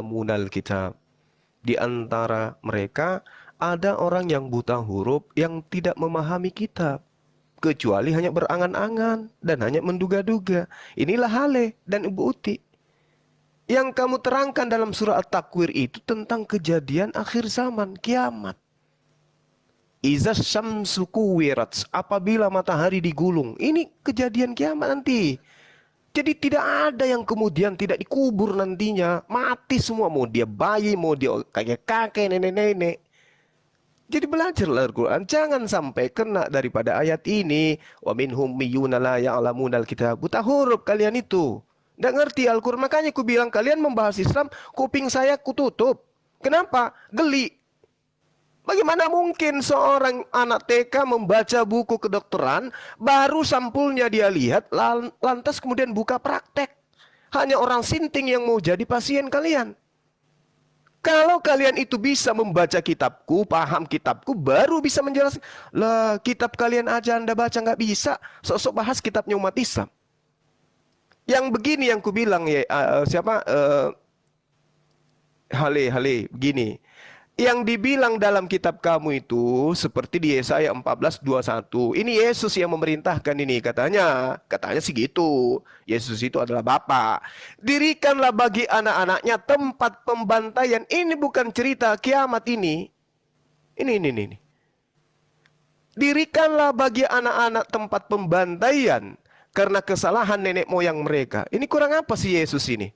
Munal kitab. Di antara mereka ada orang yang buta huruf yang tidak memahami kitab, kecuali hanya berangan-angan dan hanya menduga-duga. Inilah Haleh dan Ibu Uti. Yang kamu terangkan dalam surah At-Takwir itu tentang kejadian akhir zaman, kiamat. Iza syamsu kuwirat, apabila matahari digulung. Ini kejadian kiamat nanti. Jadi tidak ada yang kemudian tidak dikubur nantinya. Mati semua. Mau dia bayi, mau dia kakek-kakek, nenek-nenek. Jadi belajarlah Al-Quran. Jangan sampai kena daripada ayat ini. Wa minhum miyyuna la ya'lamunal kitab. Buta huruf kalian itu. Nggak ngerti Al-Quran. Makanya aku bilang kalian membahas Islam, kuping saya kututup. Kenapa? Geli. Bagaimana mungkin seorang anak TK membaca buku kedokteran, baru sampulnya dia lihat, lantas kemudian buka praktek. Hanya orang sinting yang mau jadi pasien kalian. Kalau kalian itu bisa membaca kitabku, paham kitabku, baru bisa menjelaskan. Lah, kitab kalian aja Anda baca nggak bisa, sok-sok bahas kitabnya umat Islam. Yang begini yang ku bilang ya, Hale, begini. Yang dibilang dalam kitab kamu itu seperti di Yesaya 14:21. Ini Yesus yang memerintahkan ini katanya. Katanya sih gitu. Yesus itu adalah Bapa. Dirikanlah bagi anak-anaknya tempat pembantaian. Ini bukan cerita kiamat ini. Ini. Dirikanlah bagi anak-anak tempat pembantaian karena kesalahan nenek moyang mereka. Ini kurang apa sih Yesus ini?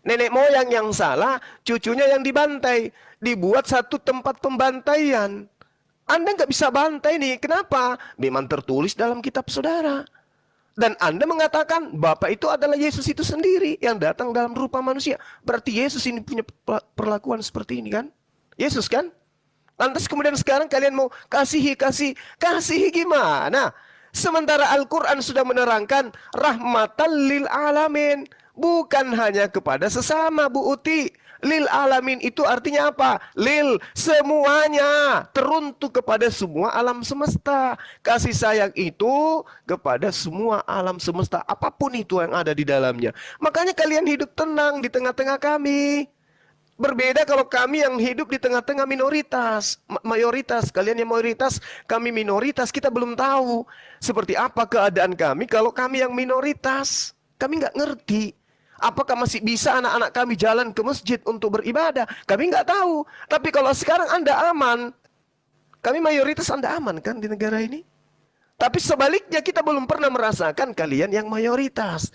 Nenek moyang yang salah, cucunya yang dibantai. Dibuat satu tempat pembantaian. Anda nggak bisa bantai nih. Kenapa? Memang tertulis dalam kitab saudara. Dan Anda mengatakan Bapak itu adalah Yesus itu sendiri yang datang dalam rupa manusia. Berarti Yesus ini punya perlakuan seperti ini kan? Yesus kan? Lantas kemudian sekarang kalian mau kasihi gimana? Sementara Al-Quran sudah menerangkan rahmatan lil alamin. Bukan hanya kepada sesama, Bu Uti. Lil alamin itu artinya apa? Lil, semuanya. Teruntuk kepada semua alam semesta. Kasih sayang itu kepada semua alam semesta. Apapun itu yang ada di dalamnya. Makanya kalian hidup tenang di tengah-tengah kami. Berbeda kalau kami yang hidup di tengah-tengah minoritas. Mayoritas, kalian yang mayoritas, kami minoritas. Kita belum tahu seperti apa keadaan kami kalau kami yang minoritas. Kami nggak ngerti. Apakah masih bisa anak-anak kami jalan ke masjid untuk beribadah? Kami nggak tahu. Tapi kalau sekarang Anda aman, kami mayoritas Anda aman kan di negara ini? Tapi sebaliknya kita belum pernah merasakan kalian yang mayoritas.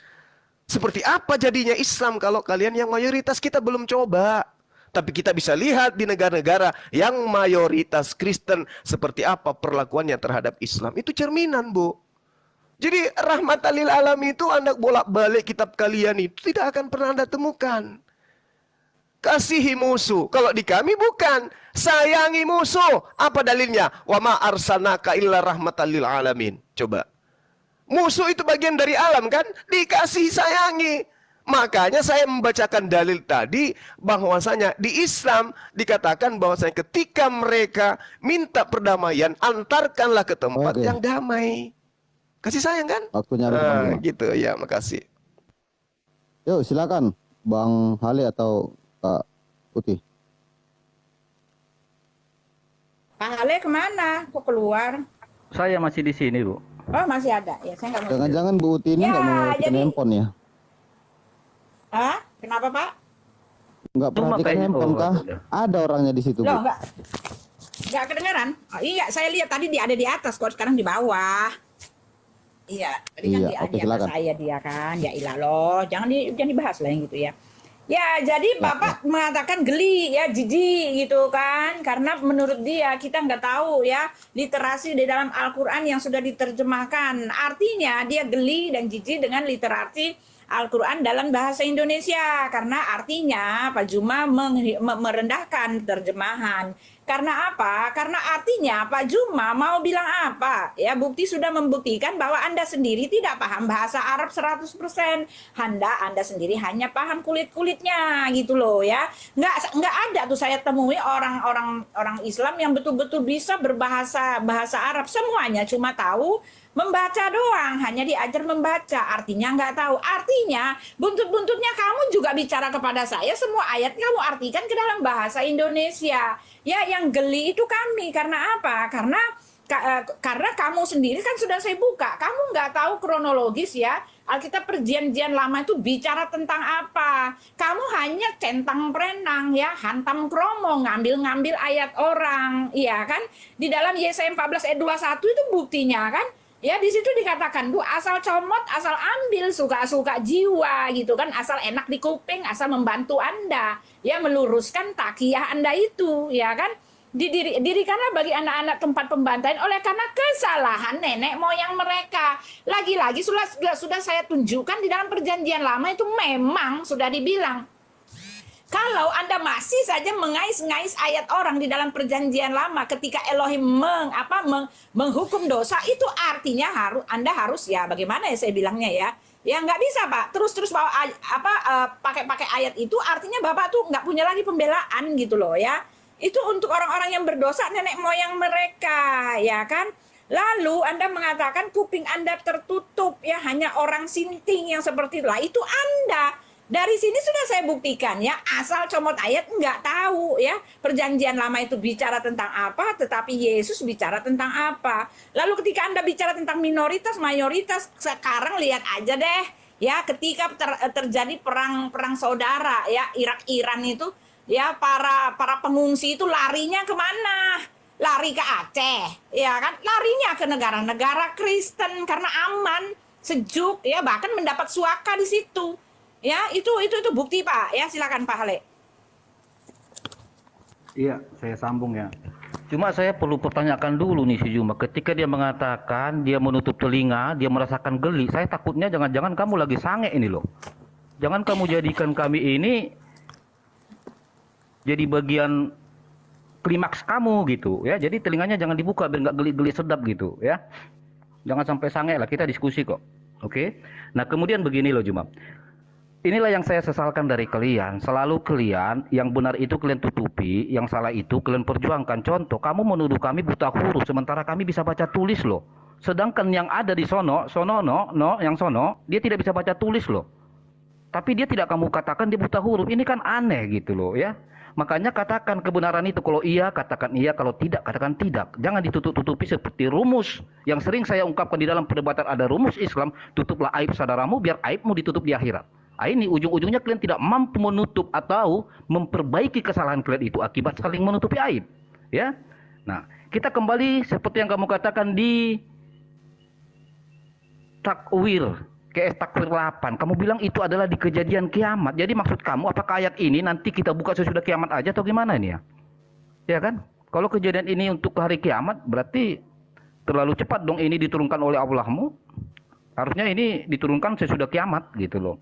Seperti apa jadinya Islam kalau kalian yang mayoritas? Kita belum coba. Tapi kita bisa lihat di negara-negara yang mayoritas Kristen seperti apa perlakuannya terhadap Islam. Itu cerminan, Bu. Jadi rahmatan lil alamin itu Anda bolak-balik kitab kalian itu tidak akan pernah Anda temukan. Kasihi musuh. Kalau di kami bukan. Sayangi musuh. Apa dalilnya? Wa ma arsalnaka illa rahmatan lil alamin. Coba. Musuh itu bagian dari alam kan? Dikasihi sayangi. Makanya saya membacakan dalil tadi bahwasanya di Islam dikatakan bahwasanya ketika mereka minta perdamaian, antarkanlah ke tempat yang damai. Kasih sayang kan? Waktunya habis. Gitu ya, makasih. Yuk silakan Bang Hale atau Kak Putih. Pak Hale kemana? Kok keluar? Saya masih di sini, Bu. Oh, masih ada. Ya, saya nggak mau. Jangan-jangan Bu Uti ini nggak mau bikin handphone ya? Hah? Kenapa, Pak? Nggak perhatikan handphone kah? Ada orangnya di situ, Bu. Loh, nggak kedengeran? Oh, iya, saya lihat tadi ada di atas, kok sekarang di bawah. Iya, tadi kan di atas saya dia kan. Ya ilah loh, jangan dibahas lah yang gitu ya. Ya, jadi Bapak mengatakan geli ya, jijik gitu kan. Karena menurut dia kita nggak tahu ya literasi di dalam Al-Quran yang sudah diterjemahkan. Artinya dia geli dan jijik dengan literasi Al-Quran dalam bahasa Indonesia. Karena artinya Pak Juma merendahkan terjemahan. Karena apa? Karena artinya Pak Juma mau bilang apa? Ya, bukti sudah membuktikan bahwa Anda sendiri tidak paham bahasa Arab 100%. Anda sendiri hanya paham kulit-kulitnya gitu loh ya. Nggak ada tuh saya temui orang Islam yang betul-betul bisa bahasa Arab. Semuanya cuma tahu Membaca doang, hanya diajar membaca, artinya nggak tahu. Artinya, buntut-buntutnya kamu juga bicara kepada saya, semua ayat kamu artikan ke dalam bahasa Indonesia. Ya, yang geli itu kami. Karena apa? Karena kamu sendiri kan sudah saya buka. Kamu nggak tahu kronologis ya. Alkitab Perjanjian Lama itu bicara tentang apa? Kamu hanya centang perenang ya, hantam kromo, ngambil-ngambil ayat orang, iya kan? Di dalam Yesaya 14 ayat 21 itu buktinya kan? Ya di situ dikatakan, Bu, asal comot, asal ambil, suka-suka jiwa gitu kan, asal enak di kuping, asal membantu Anda, ya meluruskan takiyah Anda itu, ya kan? Dirikanlah bagi anak-anak tempat pembantaian oleh karena kesalahan nenek moyang mereka. Lagi-lagi sudah saya tunjukkan di dalam Perjanjian Lama itu memang sudah dibilang. Kalau Anda masih saja mengais-ngais ayat orang di dalam Perjanjian Lama ketika Elohim menghukum dosa, itu artinya Anda harus ya bagaimana ya saya bilangnya ya. Ya nggak bisa Pak, terus bawa pakai ayat itu, artinya Bapak tuh nggak punya lagi pembelaan gitu loh ya. Itu untuk orang-orang yang berdosa nenek moyang mereka, ya kan? Lalu Anda mengatakan kuping Anda tertutup ya, hanya orang sinting yang seperti itulah. Itu Anda. Dari sini sudah saya buktikan ya, asal comot ayat nggak tahu ya. Perjanjian Lama itu bicara tentang apa, tetapi Yesus bicara tentang apa. Lalu ketika Anda bicara tentang minoritas, mayoritas, sekarang lihat aja deh ya, ketika terjadi perang saudara ya, Irak-Iran itu ya, para pengungsi itu larinya kemana? Lari ke Aceh, ya kan? Larinya ke negara-negara Kristen karena aman, sejuk ya, bahkan mendapat suaka di situ. Ya, itu bukti Pak. Ya, silakan Pak Hale. Iya, saya sambung ya. Cuma saya perlu pertanyakan dulu nih si Juma. Ketika dia mengatakan dia menutup telinga, dia merasakan geli. Saya takutnya jangan-jangan kamu lagi sange ini loh. Jangan kamu jadikan kami ini jadi bagian klimaks kamu gitu ya. Jadi telinganya jangan dibuka biar nggak geli-geli sedap gitu ya. Jangan sampai sange lah, kita diskusi kok. Oke. Nah, kemudian begini loh Juma. Inilah yang saya sesalkan dari kalian. Selalu kalian, yang benar itu kalian tutupi, yang salah itu kalian perjuangkan. Contoh, kamu menuduh kami buta huruf, sementara kami bisa baca tulis loh. Sedangkan yang ada di yang sono, dia tidak bisa baca tulis loh. Tapi dia tidak kamu katakan dia buta huruf. Ini kan aneh gitu loh ya. Makanya katakan kebenaran itu. Kalau iya, katakan iya. Kalau tidak, katakan tidak. Jangan ditutup-tutupi seperti rumus. Yang sering saya ungkapkan di dalam perdebatan ada rumus Islam. Tutuplah aib saudaramu, biar aibmu ditutup di akhirat. Ini ujung-ujungnya kalian tidak mampu menutup atau memperbaiki kesalahan kalian itu akibat saling menutupi aib. Ya. Nah, kita kembali seperti yang kamu katakan di takwir. Takwir 8. Kamu bilang itu adalah di kejadian kiamat. Jadi maksud kamu apakah ayat ini nanti kita buka sesudah kiamat aja atau gimana ini ya? Ya kan? Kalau kejadian ini untuk hari kiamat berarti terlalu cepat dong ini diturunkan oleh Allahmu. Harusnya ini diturunkan sesudah kiamat gitu loh.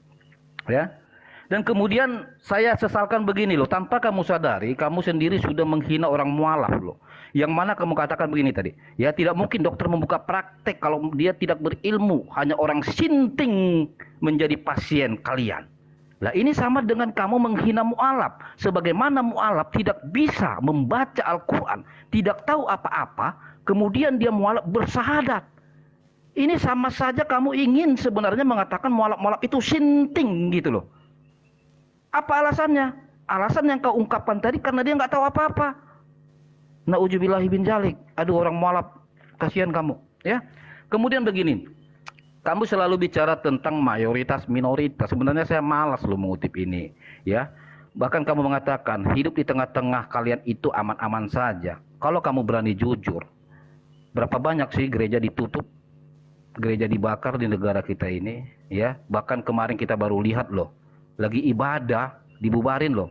Ya. Dan kemudian saya sesalkan begini loh, tanpa kamu sadari, kamu sendiri sudah menghina orang mualaf loh. Yang mana kamu katakan begini tadi, ya tidak mungkin dokter membuka praktek kalau dia tidak berilmu, hanya orang sinting menjadi pasien kalian. Lah ini sama dengan kamu menghina mualaf, sebagaimana mualaf tidak bisa membaca Al-Quran, tidak tahu apa-apa, kemudian dia mualaf bersahadat. Ini sama saja kamu ingin sebenarnya mengatakan mualaf-mualaf itu sinting gitu loh. Apa alasannya? Alasan yang kau ungkapkan tadi karena dia nggak tahu apa-apa. Na'udzubillahi bin dzalik. Aduh orang mualaf, kasihan kamu. Ya. Kemudian begini, kamu selalu bicara tentang mayoritas minoritas. Sebenarnya saya malas loh mengutip ini. Ya. Bahkan kamu mengatakan hidup di tengah-tengah kalian itu aman-aman saja. Kalau kamu berani jujur, berapa banyak sih gereja ditutup? Gereja dibakar di negara kita ini, ya. Bahkan kemarin kita baru lihat loh, lagi ibadah dibubarin loh.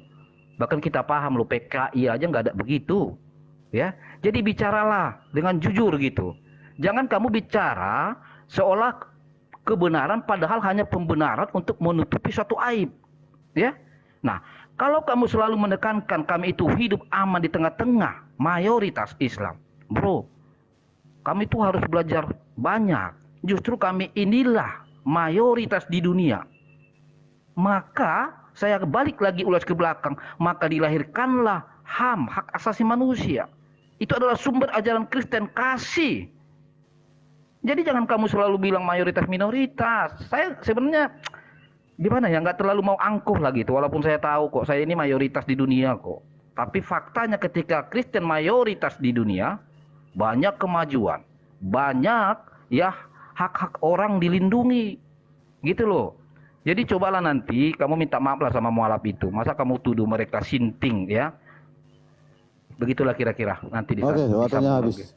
Bahkan kita paham loh, PKI aja nggak ada begitu, ya. Jadi bicaralah dengan jujur gitu. Jangan kamu bicara seolah kebenaran padahal hanya pembenaran untuk menutupi suatu aib, ya. Nah, kalau kamu selalu menekankan kami itu hidup aman di tengah-tengah mayoritas Islam, bro, kami itu harus belajar banyak. Justru kami inilah mayoritas di dunia. Maka saya balik lagi ulas ke belakang. Maka dilahirkanlah HAM, hak asasi manusia. Itu adalah sumber ajaran Kristen kasih. Jadi jangan kamu selalu bilang mayoritas minoritas. Saya sebenarnya gimana ya, nggak terlalu mau angkuh lah gitu. Walaupun saya tahu kok saya ini mayoritas di dunia kok. Tapi faktanya ketika Kristen mayoritas di dunia, banyak kemajuan, banyak ya hak-hak orang dilindungi, gitu loh. Jadi cobalah nanti kamu minta maaf lah sama mualaf itu. Masa kamu tuduh mereka sinting ya? Begitulah kira-kira nanti Oke, waktunya habis.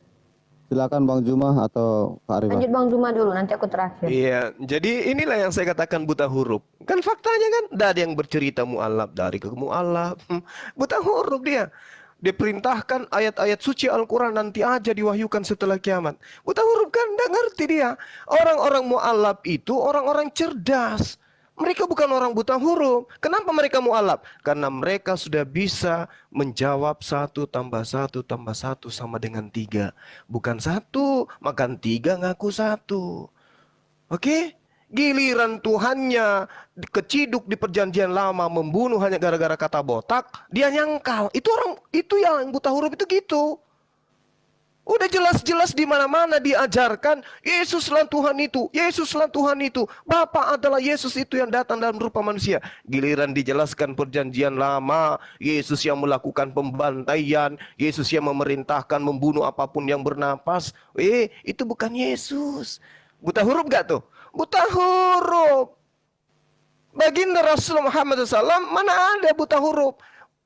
Silakan Bang Juma atau Kak Arifah. Lanjut Bang Juma dulu, nanti aku terakhir. Iya, jadi inilah yang saya katakan buta huruf. Kan faktanya kan, ada yang bercerita mu'alaf dari ke mu'alaf. Buta huruf dia. Diperintahkan ayat-ayat suci Al-Quran nanti aja diwahyukan setelah kiamat. Buta huruf kan, nggak ngerti dia. Orang-orang mu'alaf itu orang-orang cerdas. Mereka bukan orang buta huruf. Kenapa mereka mu'alaf? Karena mereka sudah bisa menjawab 1 tambah 1 tambah 1 sama dengan 3. Bukan 1, makan 3 ngaku 1. Oke? Giliran Tuhannya keciduk di perjanjian lama membunuh hanya gara-gara kata botak, dia nyangkal. Itu yang buta huruf itu gitu. Udah jelas-jelas di mana-mana diajarkan Yesuslah Tuhan itu, Yesuslah Tuhan itu. Bapa adalah Yesus itu yang datang dalam rupa manusia. Giliran dijelaskan perjanjian lama, Yesus yang melakukan pembantaian, Yesus yang memerintahkan membunuh apapun yang bernapas. Itu bukan Yesus. Buta huruf gak tuh? Buta huruf. Baginda Rasulullah Muhammad SAW mana ada buta huruf?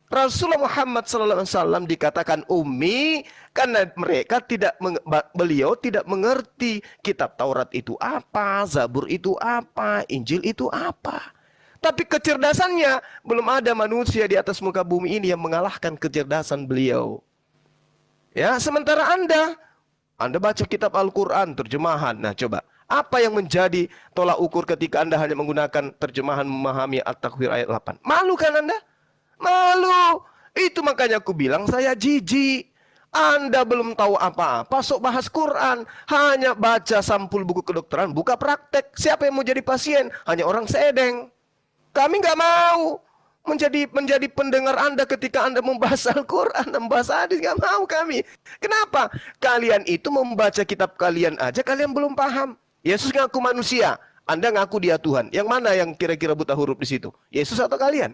Rasulullah Muhammad SAW dikatakan ummi karena beliau tidak mengerti kitab Taurat itu apa, Zabur itu apa, Injil itu apa. Tapi kecerdasannya belum ada manusia di atas muka bumi ini yang mengalahkan kecerdasan beliau. Ya, sementara Anda baca kitab Al-Quran terjemahan. Nah, coba apa yang menjadi tolak ukur ketika Anda hanya menggunakan terjemahan memahami At-Takwir ayat 8? Malu kan Anda? Malu. Itu makanya aku bilang saya jijik. Anda belum tahu apa-apa, sok bahas Quran. Hanya baca sampul buku kedokteran, buka praktek. Siapa yang mau jadi pasien? Hanya orang sedeng. Kami nggak mau menjadi pendengar Anda ketika Anda membahas Al-Quran, membahas hadis. Nggak mau kami. Kenapa? Kalian itu membaca kitab kalian aja, kalian belum paham. Yesus ngaku manusia, Anda ngaku dia Tuhan. Yang mana yang kira-kira buta huruf di situ? Yesus atau kalian?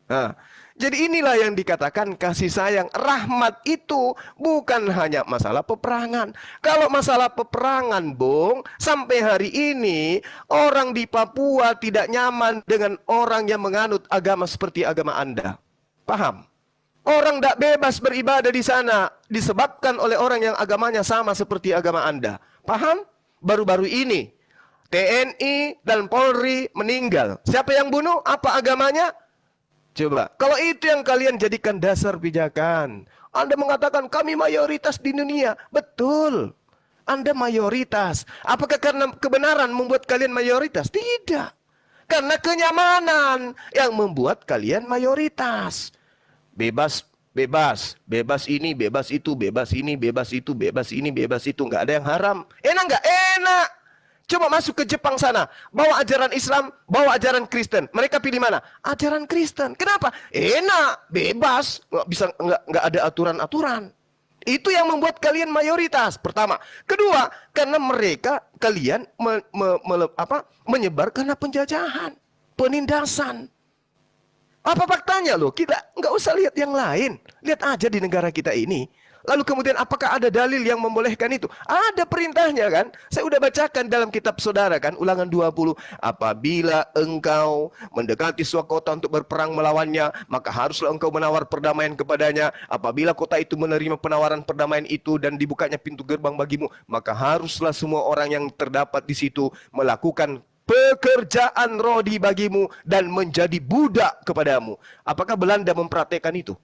Nah, jadi inilah yang dikatakan kasih sayang. Rahmat itu bukan hanya masalah peperangan. Kalau masalah peperangan, Bung, sampai hari ini orang di Papua tidak nyaman dengan orang yang menganut agama seperti agama Anda. Paham? Orang tidak bebas beribadah di sana disebabkan oleh orang yang agamanya sama seperti agama Anda. Paham? Baru-baru ini TNI dan Polri meninggal. Siapa yang bunuh? Apa agamanya? Coba, kalau itu yang kalian jadikan dasar pijakan, Anda mengatakan kami mayoritas di dunia. Betul, Anda mayoritas. Apakah karena kebenaran membuat kalian mayoritas? Tidak. Karena kenyamanan yang membuat kalian mayoritas. Bebas, bebas. Bebas ini, bebas itu, bebas ini, bebas itu, bebas ini, bebas itu. Nggak ada yang haram. Enak nggak? Enak. Coba masuk ke Jepang sana, bawa ajaran Islam, bawa ajaran Kristen. Mereka pilih mana? Ajaran Kristen. Kenapa? Enak, bebas, nggak ada aturan-aturan. Itu yang membuat kalian mayoritas. Pertama, kedua, karena kalian menyebar karena penjajahan, penindasan. Apa faktanya loh? Kita nggak usah lihat yang lain, lihat aja di negara kita ini. Lalu kemudian apakah ada dalil yang membolehkan itu? Ada perintahnya kan? Saya udah bacakan dalam kitab saudara kan, Ulangan 20. Apabila engkau mendekati suatu kota untuk berperang melawannya, maka haruslah engkau menawar perdamaian kepadanya. Apabila kota itu menerima penawaran perdamaian itu dan dibukanya pintu gerbang bagimu, maka haruslah semua orang yang terdapat di situ melakukan pekerjaan rodi bagimu dan menjadi budak kepadamu. Apakah Belanda mempraktekkan itu?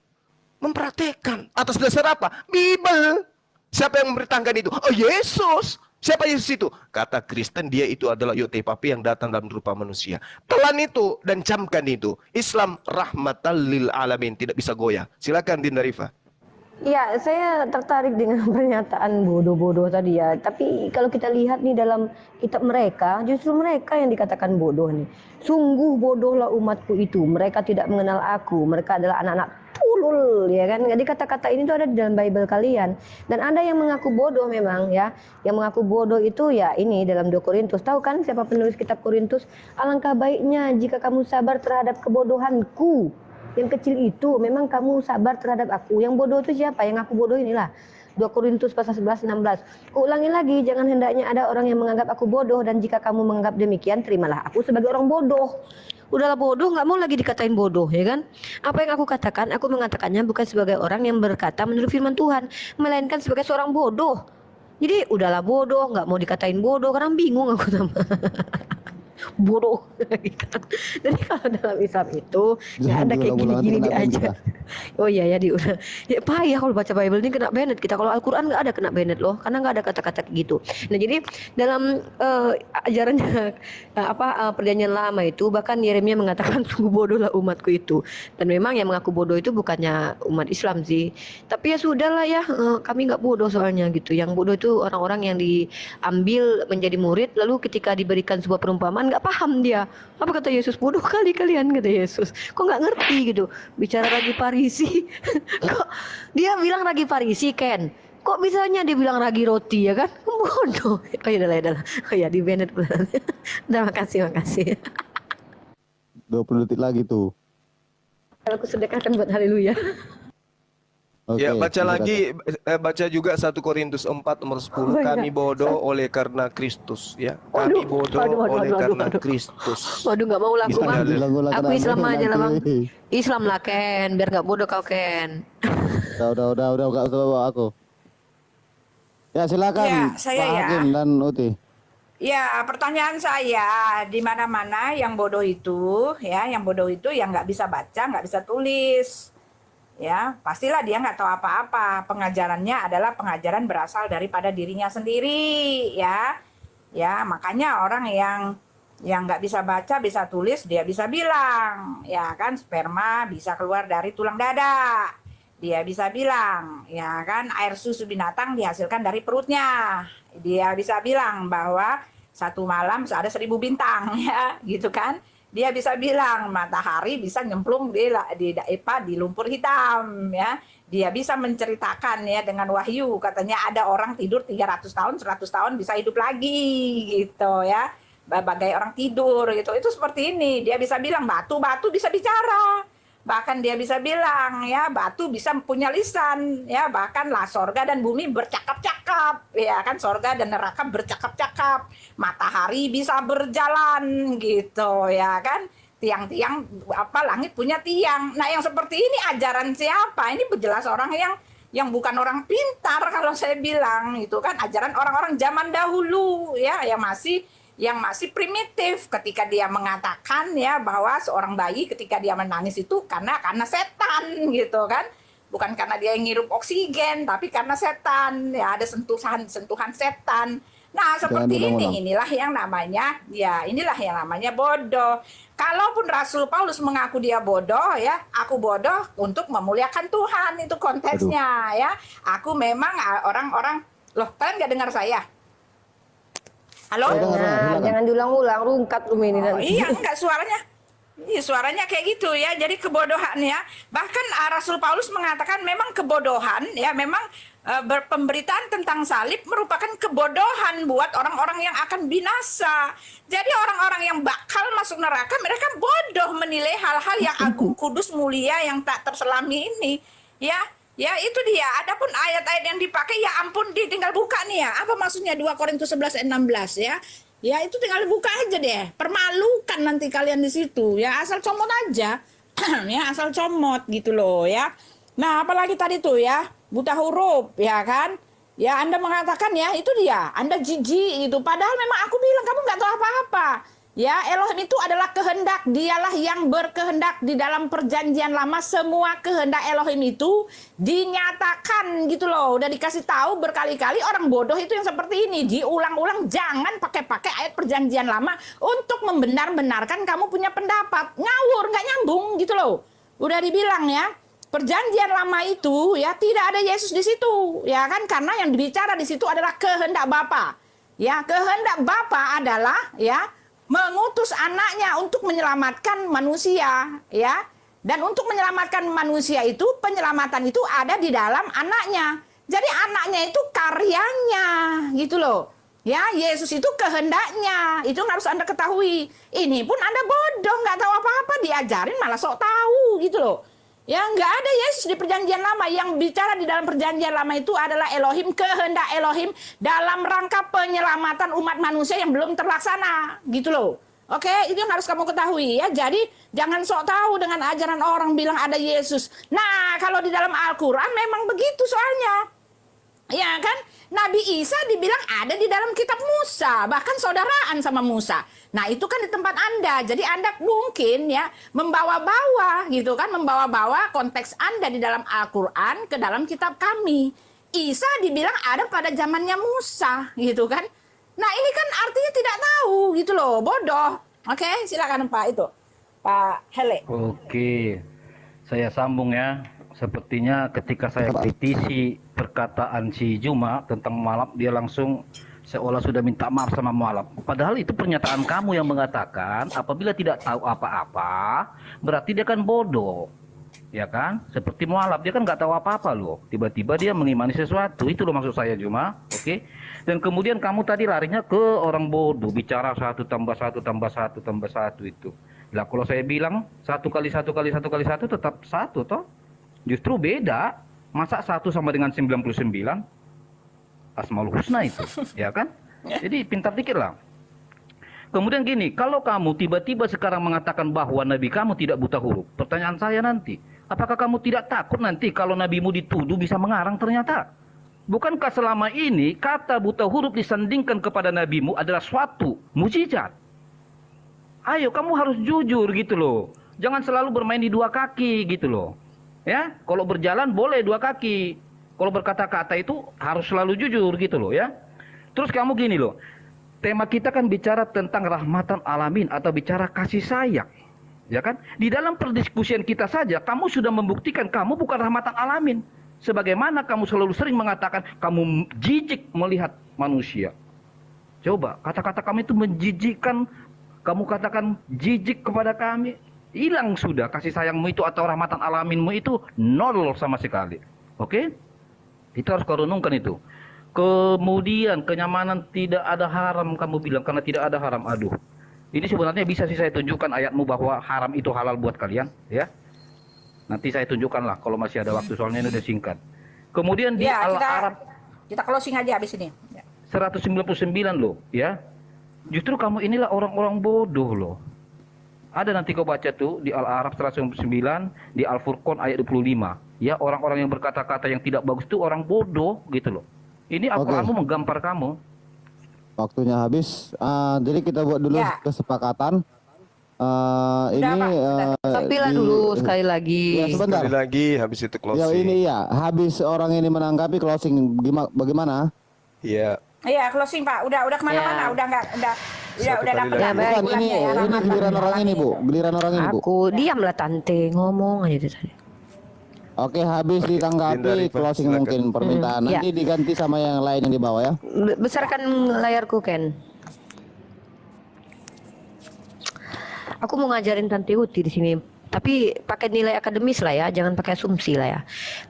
Mempraktekkan. Atas dasar apa? Bible. Siapa yang memberitakan itu? Oh, Yesus. Siapa Yesus itu? Kata Kristen, dia itu adalah Yote Papi yang datang dalam rupa manusia. Telan itu dan camkan itu. Islam rahmatan lil alamin, tidak bisa goyah. Silakan Dinda Rifa. Ya, saya tertarik dengan pernyataan bodoh-bodoh tadi ya. Tapi kalau kita lihat nih dalam kitab mereka, justru mereka yang dikatakan bodoh nih. Sungguh bodohlah umatku itu. Mereka tidak mengenal aku. Mereka adalah anak-anak ulul ya kan. Jadi kata-kata ini tuh ada di dalam Bible kalian. Dan ada yang mengaku bodoh memang ya. Yang mengaku bodoh itu ya ini dalam 2 Korintus. Tahu kan siapa penulis kitab Korintus? Alangkah baiknya jika kamu sabar terhadap kebodohanku. Yang kecil itu memang kamu sabar terhadap aku. Yang bodoh itu siapa? Yang aku bodoh inilah. 2 Korintus pasal 11-16. Kuulangi lagi, jangan hendaknya ada orang yang menganggap aku bodoh, dan jika kamu menganggap demikian, terimalah aku sebagai orang bodoh. Udahlah bodoh, nggak mau lagi dikatain bodoh, ya kan? Apa yang aku katakan, aku mengatakannya bukan sebagai orang yang berkata menurut firman Tuhan, melainkan sebagai seorang bodoh. Jadi udahlah bodoh, nggak mau dikatain bodoh, karena bingung aku sama. Bodoh. Jadi kalau dalam Islam itu nggak ada kayak gini-gini diajar. Oh iya ya udah. Ya payah kalau baca Bible ini kena banned kita. Kalau Al-Quran nggak ada kena banned loh, karena nggak ada kata-kata gitu. Nah jadi dalam ajarannya perjanjian lama itu bahkan Yeremia mengatakan sungguh bodohlah umatku itu. Dan memang yang mengaku bodoh itu bukannya umat Islam sih. Tapi ya sudahlah ya, kami nggak bodoh soalnya gitu. Yang bodoh itu orang-orang yang diambil menjadi murid lalu ketika diberikan sebuah perumpamaan nggak paham dia. Apa kata Yesus? Bodoh kali kalian, kata Yesus. Kok nggak ngerti gitu? Bicara ragi Farisi. Kok dia bilang ragi Farisi, Ken? Kok bisanya dia bilang ragi roti ya kan? Bodoh. Oh ya udah. Oh ya di banned. Udah makasih. 20 detik lagi tuh. Kalau aku sedekahkan buat haleluya. Oke, Ya, baca silakan. lagi, baca juga 1 Korintus 4 nomor 10. Kami bodoh oleh karena Kristus, ya. Kami bodoh oleh karena Kristus. Waduh nggak mau lah aku Bisa bang. diulang-ulang Aku kenapa Islam aja lah bang. nanti? Islam lah Ken, biar nggak bodoh kau Ken. Udah, nggak usah bawa aku. Ya silakan Ya, saya Pak ya. Hakim dan Uti. Ya, pertanyaan saya, di mana-mana yang bodoh itu, ya, yang bodoh itu yang nggak bisa baca, nggak bisa tulis. Ya, pastilah dia nggak tahu apa-apa. Pengajarannya adalah pengajaran berasal daripada dirinya sendiri, ya. Ya, makanya orang yang nggak bisa baca, bisa tulis, dia bisa bilang, ya kan, sperma bisa keluar dari tulang dada. Dia bisa bilang, ya kan, air susu binatang dihasilkan dari perutnya. Dia bisa bilang bahwa satu malam ada 1000 bintang, ya, gitu kan. Dia bisa bilang matahari bisa nyemplung di lumpur hitam, ya. Dia bisa menceritakan ya dengan wahyu, katanya ada orang tidur 300 tahun, 100 tahun bisa hidup lagi gitu ya. Bagai orang tidur gitu. Itu seperti ini. Dia bisa bilang batu-batu bisa bicara. Bahkan dia bisa bilang ya batu bisa punya lisan ya, bahkan lah sorga dan bumi bercakap-cakap ya kan, sorga dan neraka bercakap-cakap, matahari bisa berjalan gitu ya kan, tiang-tiang langit punya tiang. Nah yang seperti ini ajaran siapa? Ini jelas orang yang bukan orang pintar kalau saya bilang, itu kan ajaran orang-orang zaman dahulu ya, yang masih primitif ketika dia mengatakan ya bahwa seorang bayi ketika dia menangis itu karena setan gitu kan, bukan karena dia ngirup oksigen tapi karena setan ya, ada sentuhan setan. Nah seperti inilah yang namanya bodoh. Kalaupun Rasul Paulus mengaku dia bodoh ya, aku bodoh untuk memuliakan Tuhan, itu konteksnya. Ya, aku memang orang-orang loh, kalian nggak dengar saya? Halo? Jangan diulang-ulang, rungkat lu ini nanti. Iya, enggak suaranya kayak gitu ya. Jadi kebodohan ya. Bahkan Rasul Paulus mengatakan memang kebodohan ya, memang pemberitaan tentang salib merupakan kebodohan buat orang-orang yang akan binasa. Jadi orang-orang yang bakal masuk neraka, mereka bodoh menilai hal-hal yang agung, kudus, mulia, yang tak terselami ini. Ya itu dia. Adapun ayat-ayat yang dipakai, ya ampun, tinggal buka nih ya. Apa maksudnya 2 Korintus 11 ayat 16 ya? Ya itu tinggal buka aja deh. Permalukan nanti kalian di situ. Ya asal comot aja. Ya asal comot gitu loh ya. Nah apalagi tadi tuh ya, buta huruf ya kan? Ya Anda mengatakan ya itu dia. Anda jijik gitu. Padahal memang aku bilang kamu nggak tahu apa-apa. Ya, Elohim itu adalah kehendak, dialah yang berkehendak di dalam perjanjian lama. Semua kehendak Elohim itu dinyatakan gitu loh. Udah dikasih tahu berkali-kali. Orang bodoh itu yang seperti ini, diulang-ulang. Jangan pakai ayat perjanjian lama untuk membenar-benarkan kamu punya pendapat. Ngawur, nggak nyambung gitu loh. Udah dibilang ya, perjanjian lama itu ya tidak ada Yesus di situ, ya kan? Karena yang dibicara di situ adalah kehendak Bapa. Ya, kehendak Bapa adalah ya mengutus anaknya untuk menyelamatkan manusia ya. Dan untuk menyelamatkan manusia itu, penyelamatan itu ada di dalam anaknya. Jadi anaknya itu karyanya, gitu loh. Ya, Yesus itu kehendaknya. Itu harus Anda ketahui. Ini pun Anda bodoh, nggak tahu apa-apa, diajarin malah sok tahu, gitu loh. Ya, nggak ada Yesus di perjanjian lama. Yang bicara di dalam perjanjian lama itu adalah Elohim, kehendak Elohim dalam rangka penyelamatan umat manusia yang belum terlaksana, gitu loh. Oke, itu yang harus kamu ketahui ya. Jadi jangan sok tahu dengan ajaran orang bilang ada Yesus. Nah, kalau di dalam Al-Quran memang begitu soalnya. Ya kan? Nabi Isa dibilang ada di dalam kitab Musa, bahkan saudaraan sama Musa. Nah, itu kan di tempat Anda. Jadi Anda mungkin ya membawa-bawa gitu kan, membawa-bawa konteks Anda di dalam Al-Quran ke dalam kitab kami. Isa dibilang ada pada zamannya Musa gitu kan. Nah, ini kan artinya tidak tahu gitu loh, bodoh. Oke, silakan Pak itu. Pak Hele. Oke, saya sambung ya. Sepertinya ketika saya kritisi perkataan si Juma tentang Mualaf, dia langsung seolah sudah minta maaf sama Mualaf. Padahal itu pernyataan kamu yang mengatakan apabila tidak tahu apa-apa, berarti dia kan bodoh. Ya kan? Seperti Mualaf, dia kan nggak tahu apa-apa loh. Tiba-tiba dia mengimani sesuatu. Itu loh maksud saya Juma. Oke. Dan kemudian kamu tadi larinya ke orang bodoh, bicara 1 tambah 1 tambah 1 tambah 1 itu. Lah kalau saya bilang 1 kali 1 kali 1 kali 1 tetap 1 toh. Justru beda. Masa 1 sama dengan 99? Asmaul Husna itu, ya kan? Jadi pintar dikit lah. Kemudian gini, kalau kamu tiba-tiba sekarang mengatakan bahwa nabi kamu tidak buta huruf, pertanyaan saya nanti, apakah kamu tidak takut nanti kalau nabimu dituduh bisa mengarang ternyata? Bukankah selama ini kata buta huruf disandingkan kepada nabimu adalah suatu mukjizat? Ayo kamu harus jujur gitu loh. Jangan selalu bermain di 2 kaki gitu loh. Ya, kalau berjalan boleh 2 kaki. Kalau berkata-kata itu harus selalu jujur gitu loh ya. Terus kamu gini loh. Tema kita kan bicara tentang rahmatan alamin atau bicara kasih sayang. Ya kan? Di dalam perdiskusian kita saja kamu sudah membuktikan kamu bukan rahmatan alamin. Sebagaimana kamu selalu sering mengatakan kamu jijik melihat manusia. Coba kata-kata kami itu menjijikkan. Kamu katakan jijik kepada kami. Hilang sudah kasih sayangmu itu atau rahmatan alaminmu itu nol sama sekali. Oke? Itu harus kau renungkan itu. Kemudian kenyamanan tidak ada haram kamu bilang karena tidak ada haram. Aduh. Ini sebenarnya bisa sih saya tunjukkan ayatmu bahwa haram itu halal buat kalian. Ya. Nanti saya tunjukkan lah kalau masih ada waktu soalnya ini udah singkat. Kemudian di Ya, Al-Arab kita closing aja habis ini. Ya. 199 loh, ya. Justru kamu inilah orang-orang bodoh loh. Ada nanti kau baca tuh di Al-Arab 199, di Al-Furqan ayat 25. Ya, orang-orang yang berkata-kata yang tidak bagus itu orang bodoh gitu loh. Ini Al-Qur'anmu menggampar kamu. Waktunya habis. Jadi kita buat dulu Ya. kesepakatan. Udah, Ini Pak. Sapilah dulu sekali lagi. Ya, sebentar. Sekali lagi habis itu Ya closing. ini ya, habis orang ini menanggapi closing bagaimana? Iya. Iya, closing Pak. Udah kemana-mana. Ya. Udah enggak, udah Satu dapat kali lagi. Ya, baik. Bukan ini bulannya ya, rahmatan giliran orang ini, Bu. Giliran orang ini, Bu. Aku diamlah tante ngomong aja itu tadi. Oke, habis ditanggapi Dinda Rifa, closing silakan. mungkin permintaan. Ya. Nanti diganti sama yang lain yang di bawah ya. Besarkan layarku Ken. Aku mau ngajarin Tante Uti di sini, tapi pakai nilai akademis lah ya, jangan pakai asumsi lah ya.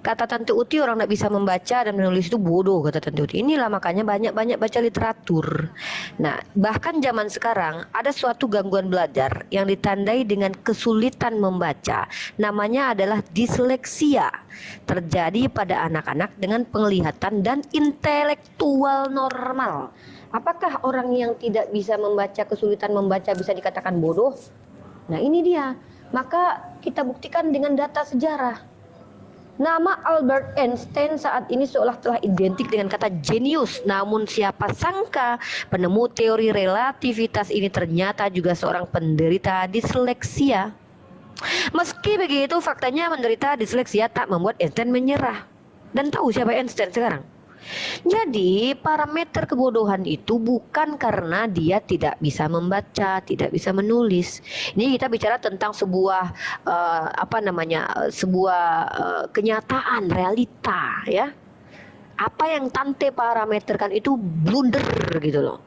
Kata Tante Uti orang tidak bisa membaca dan menulis itu bodoh, kata Tante Uti. Inilah makanya banyak-banyak baca literatur. Nah, bahkan zaman sekarang ada suatu gangguan belajar yang ditandai dengan kesulitan membaca. Namanya adalah disleksia. Terjadi pada anak-anak dengan penglihatan dan intelektual normal. Apakah orang yang tidak bisa membaca, kesulitan membaca bisa dikatakan bodoh? Nah ini dia. Maka kita buktikan dengan data sejarah. Nama Albert Einstein saat ini seolah telah identik dengan kata jenius. Namun siapa sangka penemu teori relativitas ini ternyata juga seorang penderita disleksia. Meski begitu, faktanya menderita disleksia tak membuat Einstein menyerah. Dan tahu siapa Einstein sekarang? Jadi parameter kebodohan itu bukan karena dia tidak bisa membaca, tidak bisa menulis. Ini kita bicara tentang sebuah kenyataan, realita ya. Apa yang Tante parameterkan itu blunder gitu loh.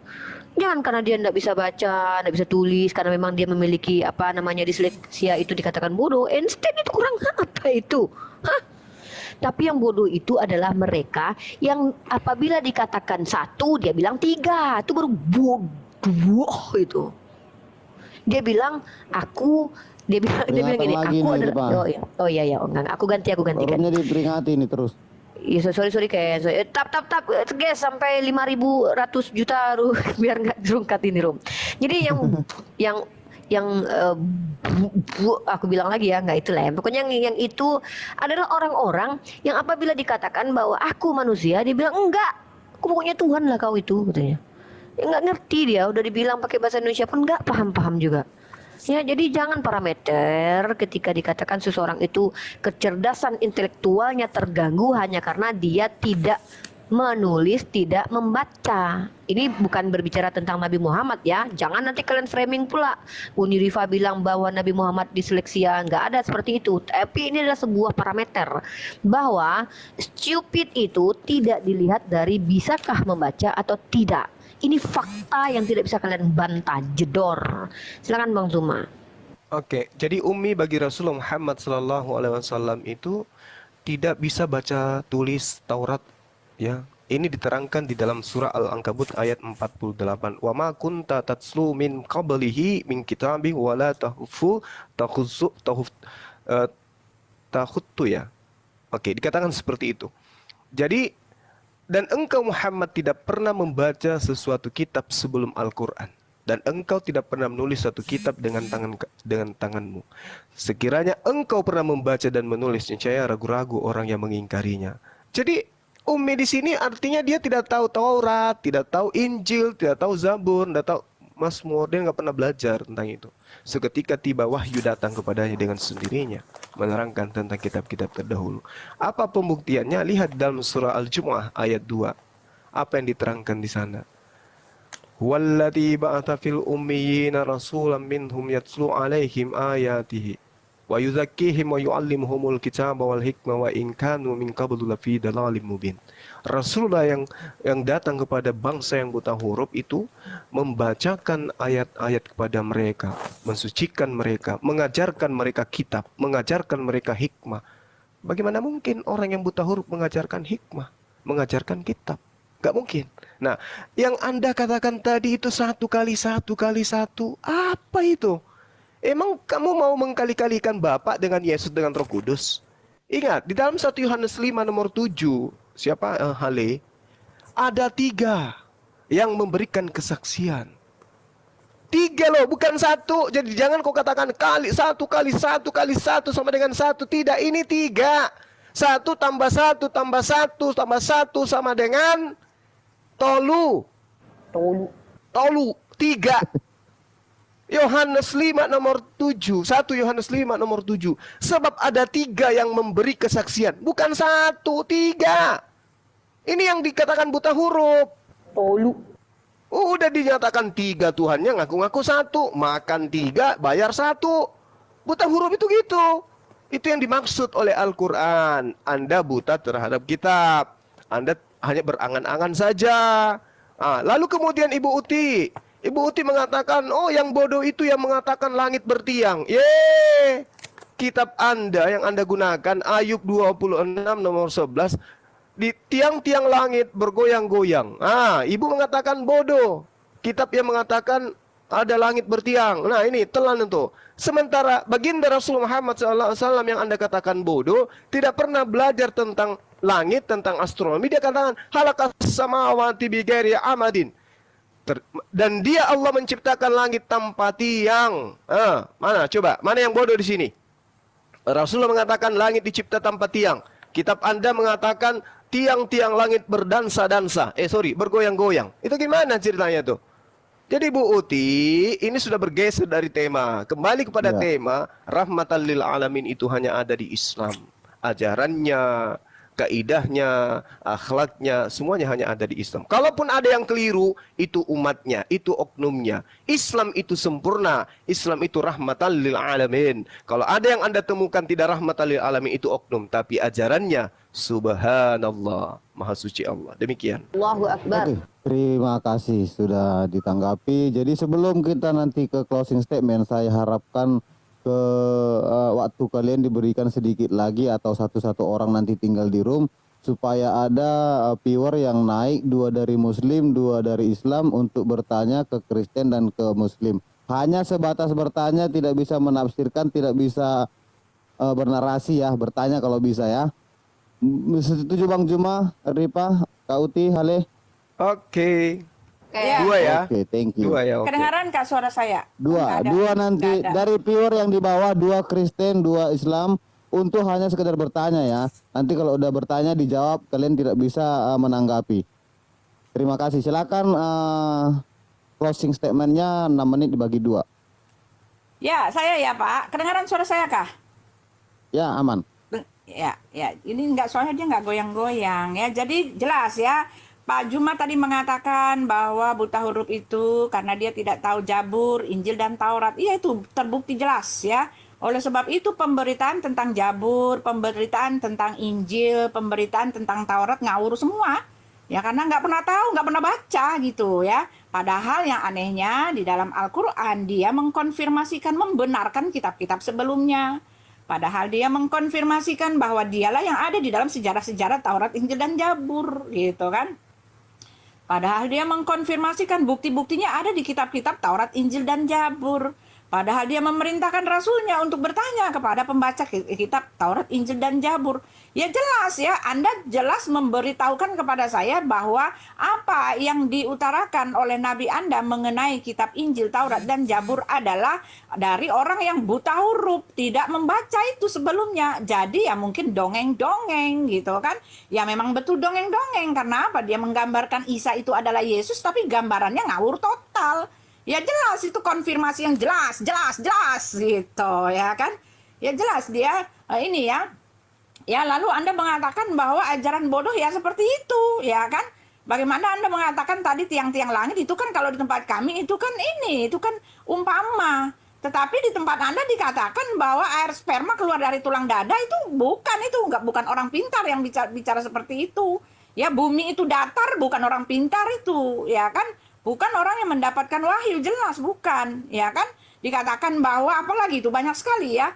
Jangan karena dia tidak bisa baca, tidak bisa tulis, karena memang dia memiliki apa namanya disleksia itu dikatakan bodoh. Einstein itu kurang apa itu? Hah? Tapi yang bodoh itu adalah mereka yang apabila dikatakan satu, dia bilang tiga. Itu baru bodoh itu. Dia bilang dia bilang gini, Peringatan lagi aku nih, adalah, Pak. oh iya, enggak, aku ganti kan. Orangnya diperingati ini terus. Iya, sorry kayak tap guys sampai 5.100 juta biar nggak terungkat ini Rom. Jadi aku bilang lagi ya, nggak itulah ya. Pokoknya yang itu adalah orang-orang yang apabila dikatakan bahwa aku manusia, dia bilang enggak, aku pokoknya Tuhan lah kau itu katanya. Ya, nggak ngerti dia, udah dibilang pakai bahasa Indonesia pun nggak paham juga. Ya, jadi jangan parameter ketika dikatakan seseorang itu kecerdasan intelektualnya terganggu hanya karena dia tidak menulis, tidak membaca. Ini bukan berbicara tentang Nabi Muhammad ya. Jangan nanti kalian framing pula. Uni Rifa bilang bahwa Nabi Muhammad disleksia. Nggak ada seperti itu. Tapi ini adalah sebuah parameter bahwa stupid itu tidak dilihat dari bisakah membaca atau tidak. Ini fakta yang tidak bisa kalian bantah, jedor. Silakan Bang Zuma. Oke, jadi ummi bagi Rasulullah Muhammad SAW itu tidak bisa baca tulis Taurat, ya. Ini diterangkan di dalam surah Al-Ankabut ayat 48. Wa ma kunta tatslu min qablihi min kitabin wala tahuttu ya. Oke, dikatakan seperti itu. Jadi dan engkau Muhammad tidak pernah membaca sesuatu kitab sebelum Al-Quran. Dan engkau tidak pernah menulis suatu kitab dengan tanganmu. Sekiranya engkau pernah membaca dan menulis, niscaya ragu-ragu orang yang mengingkarinya. Jadi ummi di sini artinya dia tidak tahu Taurat, tidak tahu Injil, tidak tahu Zabur, tidak tahu Mazmur, dia nggak pernah belajar tentang itu. Seketika tiba wahyu datang kepadanya dengan sendirinya, menerangkan tentang kitab-kitab terdahulu. Apa pembuktiannya? Lihat dalam surah Al-Jumu'ah ayat 2. Apa yang diterangkan di sana? Walladzi ba'atha fil ummiyina rasulan minhum yatslu 'alaihim ayatihi wa yuzakkihim wa yu'allimuhumul kitaba wal hikmah wa in kanu min qablu lafi dalalin mubin. Rasulullah yang datang kepada bangsa yang buta huruf itu membacakan ayat-ayat kepada mereka, mensucikan mereka, mengajarkan mereka kitab, mengajarkan mereka hikmah. Bagaimana mungkin orang yang buta huruf mengajarkan hikmah, mengajarkan kitab? Gak mungkin. Nah, yang Anda katakan tadi itu 1 kali 1 kali 1, apa itu? Emang kamu mau mengkali-kalikan Bapa dengan Yesus dengan Roh Kudus? Ingat, di dalam 1 Yohanes 5 nomor 7, siapa Hale? Ada 3 yang memberikan kesaksian. 3 loh, bukan 1. Jadi jangan kau katakan satu kali satu sama dengan 1. Tidak, ini 3. 1 tambah 1 tambah 1 tambah 1 sama dengan tolu. 3. Yohanes 5 nomor 7. 1 Yohanes 5 nomor 7. Sebab ada 3 yang memberi kesaksian. Bukan 1, 3. Ini yang dikatakan buta huruf. Udah dinyatakan 3 Tuhannya, ngaku-ngaku 1. Makan 3, bayar 1. Buta huruf itu gitu. Itu yang dimaksud oleh Al-Quran. Anda buta terhadap kitab. Anda hanya berangan-angan saja. Lalu kemudian Ibu Uti mengatakan, oh yang bodoh itu yang mengatakan langit bertiang. Kitab Anda yang Anda gunakan, Ayub 26 nomor 11, di tiang-tiang langit bergoyang-goyang. Ibu mengatakan bodoh. Kitab yang mengatakan ada langit bertiang. Nah ini telan itu. Sementara baginda Rasul Muhammad SAW yang Anda katakan bodoh, tidak pernah belajar tentang langit, tentang astronomi. Dia katakan, halakas samawati bighairi amadin. Dan dia Allah menciptakan langit tanpa tiang. Mana? Coba, mana yang bodoh di sini? Rasulullah mengatakan langit dicipta tanpa tiang. Kitab Anda mengatakan tiang-tiang langit berdansa-dansa. Bergoyang-goyang. Itu gimana ceritanya tuh? Jadi Bu Uti, ini sudah bergeser dari tema. Kembali kepada tema, rahmatan lil alamin itu hanya ada di Islam. Ajarannya, kaidahnya, akhlaknya, semuanya hanya ada di Islam. Kalaupun ada yang keliru, itu umatnya, itu oknumnya. Islam itu sempurna, Islam itu rahmatan lil alamin. Kalau ada yang Anda temukan tidak rahmatan lil alamin, itu oknum, tapi ajarannya subhanallah, maha suci Allah. Demikian. Allahu Akbar. Oke, terima kasih sudah ditanggapi. Jadi sebelum kita nanti ke closing statement, saya harapkan waktu kalian diberikan sedikit lagi atau satu-satu orang nanti tinggal di room supaya ada viewer yang naik, 2 dari Muslim, 2 dari Islam untuk bertanya ke Kristen dan ke Muslim. Hanya sebatas bertanya, tidak bisa menafsirkan, tidak bisa bernarasi ya, bertanya kalau bisa ya. Setuju Bang Juma, Ripa, Kauti, Haleh? Oke. Ya. 2 ya. Oke, thank you. 2 ya. Oke. Kedengaran Kak suara saya? Dua Nggak ada. nanti Nggak ada. dari viewer yang di bawah, 2 Kristen, 2 Islam, untuk hanya sekedar bertanya ya. Nanti kalau udah bertanya dijawab, kalian tidak bisa menanggapi. Terima kasih. Silakan closing statementnya 6 menit dibagi 2. Ya, saya ya Pak. Kedengaran suara saya kah? Ya, aman. Ya, ini enggak, soalnya dia nggak goyang-goyang ya. Jadi jelas ya. Pak Juma tadi mengatakan bahwa buta huruf itu karena dia tidak tahu Jabur, Injil dan Taurat. Iya, itu terbukti jelas ya. Oleh sebab itu pemberitaan tentang Jabur, pemberitaan tentang Injil, pemberitaan tentang Taurat ngawur semua. Ya karena nggak pernah tahu, nggak pernah baca gitu ya. Padahal yang anehnya di dalam Al-Quran dia mengkonfirmasikan, membenarkan kitab-kitab sebelumnya. Padahal dia mengkonfirmasikan bahwa dialah yang ada di dalam sejarah-sejarah Taurat, Injil, dan Jabur gitu kan. Padahal dia mengkonfirmasikan bukti-buktinya ada di kitab-kitab Taurat, Injil, dan Jabur. Padahal dia memerintahkan rasulnya untuk bertanya kepada pembaca kitab Taurat, Injil, dan Jabur. Ya jelas ya, Anda jelas memberitahukan kepada saya bahwa apa yang diutarakan oleh Nabi Anda mengenai kitab Injil, Taurat, dan Jabur adalah dari orang yang buta huruf, tidak membaca itu sebelumnya. Jadi ya mungkin dongeng-dongeng gitu kan. Ya memang betul dongeng-dongeng, karena apa? Dia menggambarkan Isa itu adalah Yesus, tapi gambarannya ngawur total. Ya jelas itu konfirmasi yang jelas gitu ya kan. Ya jelas dia ini ya. Ya lalu Anda mengatakan bahwa ajaran bodoh ya seperti itu ya kan. Bagaimana Anda mengatakan tadi tiang-tiang langit itu kan kalau di tempat kami itu kan itu kan umpama. Tetapi di tempat Anda dikatakan bahwa air sperma keluar dari tulang dada itu bukan orang pintar yang bicara seperti itu. Ya bumi itu datar, bukan orang pintar itu ya kan. Bukan orang yang mendapatkan wahyu, jelas bukan ya kan. Dikatakan bahwa apalagi itu banyak sekali ya.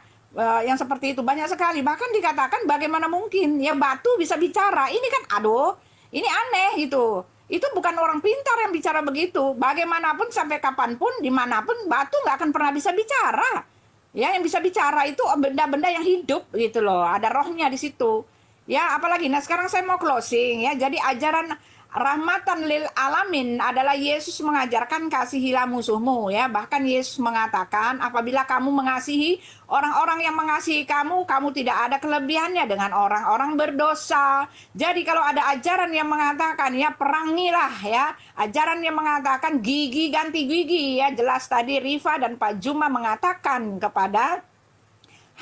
Yang seperti itu banyak sekali, bahkan dikatakan bagaimana mungkin ya batu bisa bicara. Ini kan aduh, ini aneh gitu. Itu bukan orang pintar yang bicara begitu. Bagaimanapun sampai kapanpun dimanapun batu nggak akan pernah bisa bicara. Ya yang bisa bicara itu benda-benda yang hidup gitu loh, ada rohnya di situ. Ya apalagi, nah sekarang saya mau closing ya. Jadi ajaran rahmatan lil alamin adalah Yesus mengajarkan kasihilah musuhmu ya. Bahkan Yesus mengatakan apabila kamu mengasihi orang-orang yang mengasihi kamu, kamu tidak ada kelebihannya dengan orang-orang berdosa. Jadi kalau ada ajaran yang mengatakan ya perangilah ya, ajaran yang mengatakan gigi ganti gigi ya, jelas tadi Rifa dan Pak Juma mengatakan kepada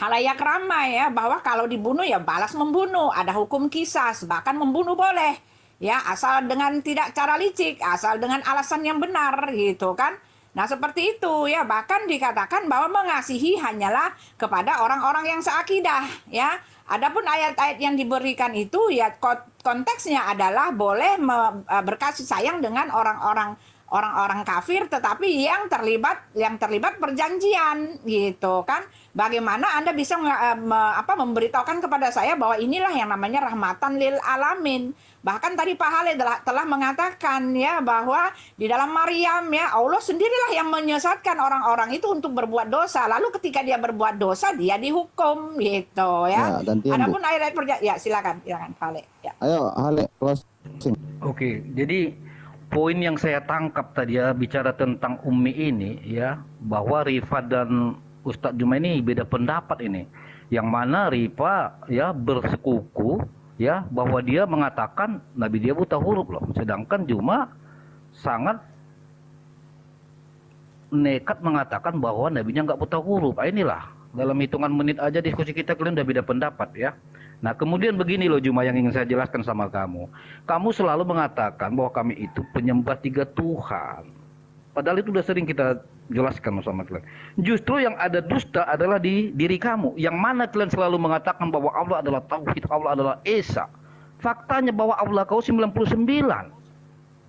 halayak ramai ya bahwa kalau dibunuh ya balas membunuh, ada hukum kisas, bahkan membunuh boleh. Ya, asal dengan tidak cara licik, asal dengan alasan yang benar gitu kan. Nah, seperti itu ya, bahkan dikatakan bahwa mengasihi hanyalah kepada orang-orang yang seakidah ya. Adapun ayat-ayat yang diberikan itu ya konteksnya adalah boleh berkasih sayang dengan orang-orang kafir, tetapi yang terlibat perjanjian gitu kan. Bagaimana Anda bisa memberitahukan kepada saya bahwa inilah yang namanya rahmatan lil alamin. Bahkan tadi Pak Hale telah mengatakan ya bahwa di dalam Maryam ya Allah sendirilah yang menyesatkan orang-orang itu untuk berbuat dosa. Lalu ketika dia berbuat dosa dia dihukum gitu ya. Adapun ayat-ayat ya silakan Pak Hale. Ya. Ayo Hale closing. Oke, jadi poin yang saya tangkap tadi ya bicara tentang Umi ini ya, bahwa Rifa dan Ustadz Juma ini beda pendapat ini. Yang mana Rifa ya bersekuku ya bahwa dia mengatakan Nabi dia buta huruf loh, sedangkan Juma sangat nekat mengatakan bahwa nabinya nggak buta huruf. Inilah dalam hitungan menit aja diskusi kita kalian udah beda pendapat ya. Nah, kemudian begini loh Juma yang ingin saya jelaskan sama kamu. Kamu selalu mengatakan bahwa kami itu penyembah 3 Tuhan. Padahal itu sudah sering kita jelaskan sama kalian. Justru yang ada dusta adalah di diri kamu. Yang mana kalian selalu mengatakan bahwa Allah adalah Tauhid, Allah adalah Esa. Faktanya bahwa Allah kau 99.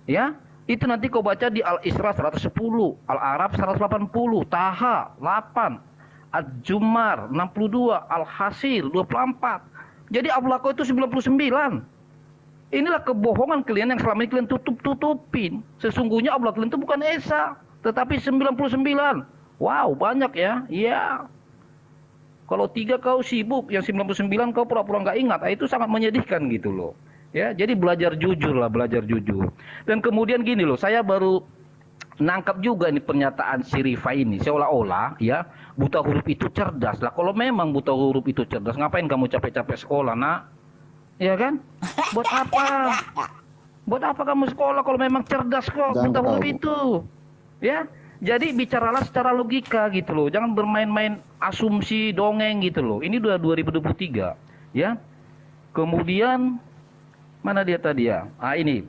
Ya, itu nanti kau baca di Al-Isra 110, Al-Araf 180, Taha 8, Ad-Jumar 62, Al-Hasir 24. Jadi Allah kau itu 99. Inilah kebohongan kalian yang selama ini kalian tutup-tutupin. Sesungguhnya Allah kalian itu bukan Esa, tetapi 99. Wow, banyak ya. Iya. Kalau 3 kau sibuk, yang 99 kau pura-pura nggak ingat. Itu sangat menyedihkan gitu loh. Ya, jadi belajar jujur lah, belajar jujur. Dan kemudian gini loh, saya baru nangkap juga ini pernyataan si Rifa ini, seolah-olah ya buta huruf itu cerdas lah. Kalau memang buta huruf itu cerdas, ngapain kamu capek-capek sekolah, nak? Ya kan? Buat apa? Buat apa kamu sekolah kalau memang cerdas kok buta huruf itu? Ya, jadi bicaralah secara logika gitu loh. Jangan bermain-main asumsi dongeng gitu loh. Ini udah 2023, ya. Kemudian mana dia tadi ya? Ah, ini.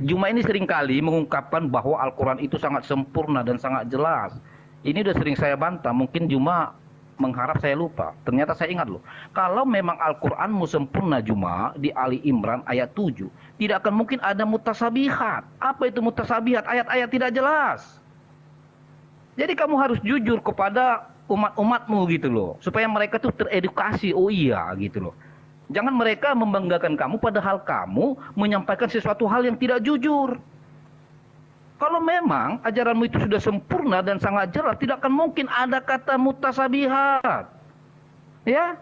Juma ini seringkali mengungkapkan bahwa Al-Quran itu sangat sempurna dan sangat jelas. Ini udah sering saya bantah, mungkin Juma mengharap saya lupa. Ternyata saya ingat loh. Kalau memang Al-Quranmu sempurna Juma, di Ali Imran ayat 7, tidak akan mungkin ada mutasabihat. Apa itu mutasabihat? Ayat-ayat tidak jelas. Jadi kamu harus jujur kepada umat-umatmu gitu loh. Supaya mereka tuh teredukasi, oh iya gitu loh. Jangan mereka membanggakan kamu padahal kamu menyampaikan sesuatu hal yang tidak jujur. Kalau memang ajaranmu itu sudah sempurna dan sangat jelas, tidak akan mungkin ada kata mutasabihat. Ya?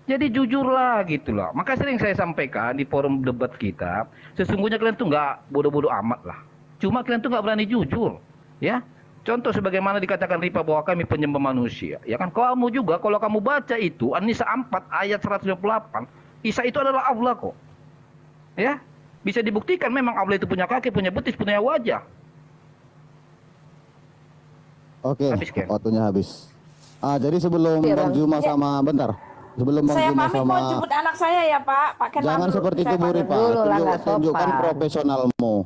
Jadi jujurlah gitu loh. Maka sering saya sampaikan di forum debat kita, sesungguhnya kalian tuh nggak bodoh-bodoh amat lah. Cuma kalian tuh nggak berani jujur. Ya? Contoh sebagaimana dikatakan Rifa bahwa kami penyembah manusia. Ya kan kamu juga kalau kamu baca itu An-Nisa 4 ayat 128, Isa itu adalah Allah kok. Ya? Bisa dibuktikan memang Allah itu punya kaki, punya betis, punya wajah. Oke, Habis, Ken. waktunya habis. Jadi sebelum Iya, Bang Bang. Juma sama bentar. Sebelum Bang Saya Juma pamit sama mau jemput anak saya ya Pak. Pak Ken jangan pamit. seperti itu Saya Bu pamit. Rifa. dulu lah, nggak Tunjukkan sopan. profesionalmu.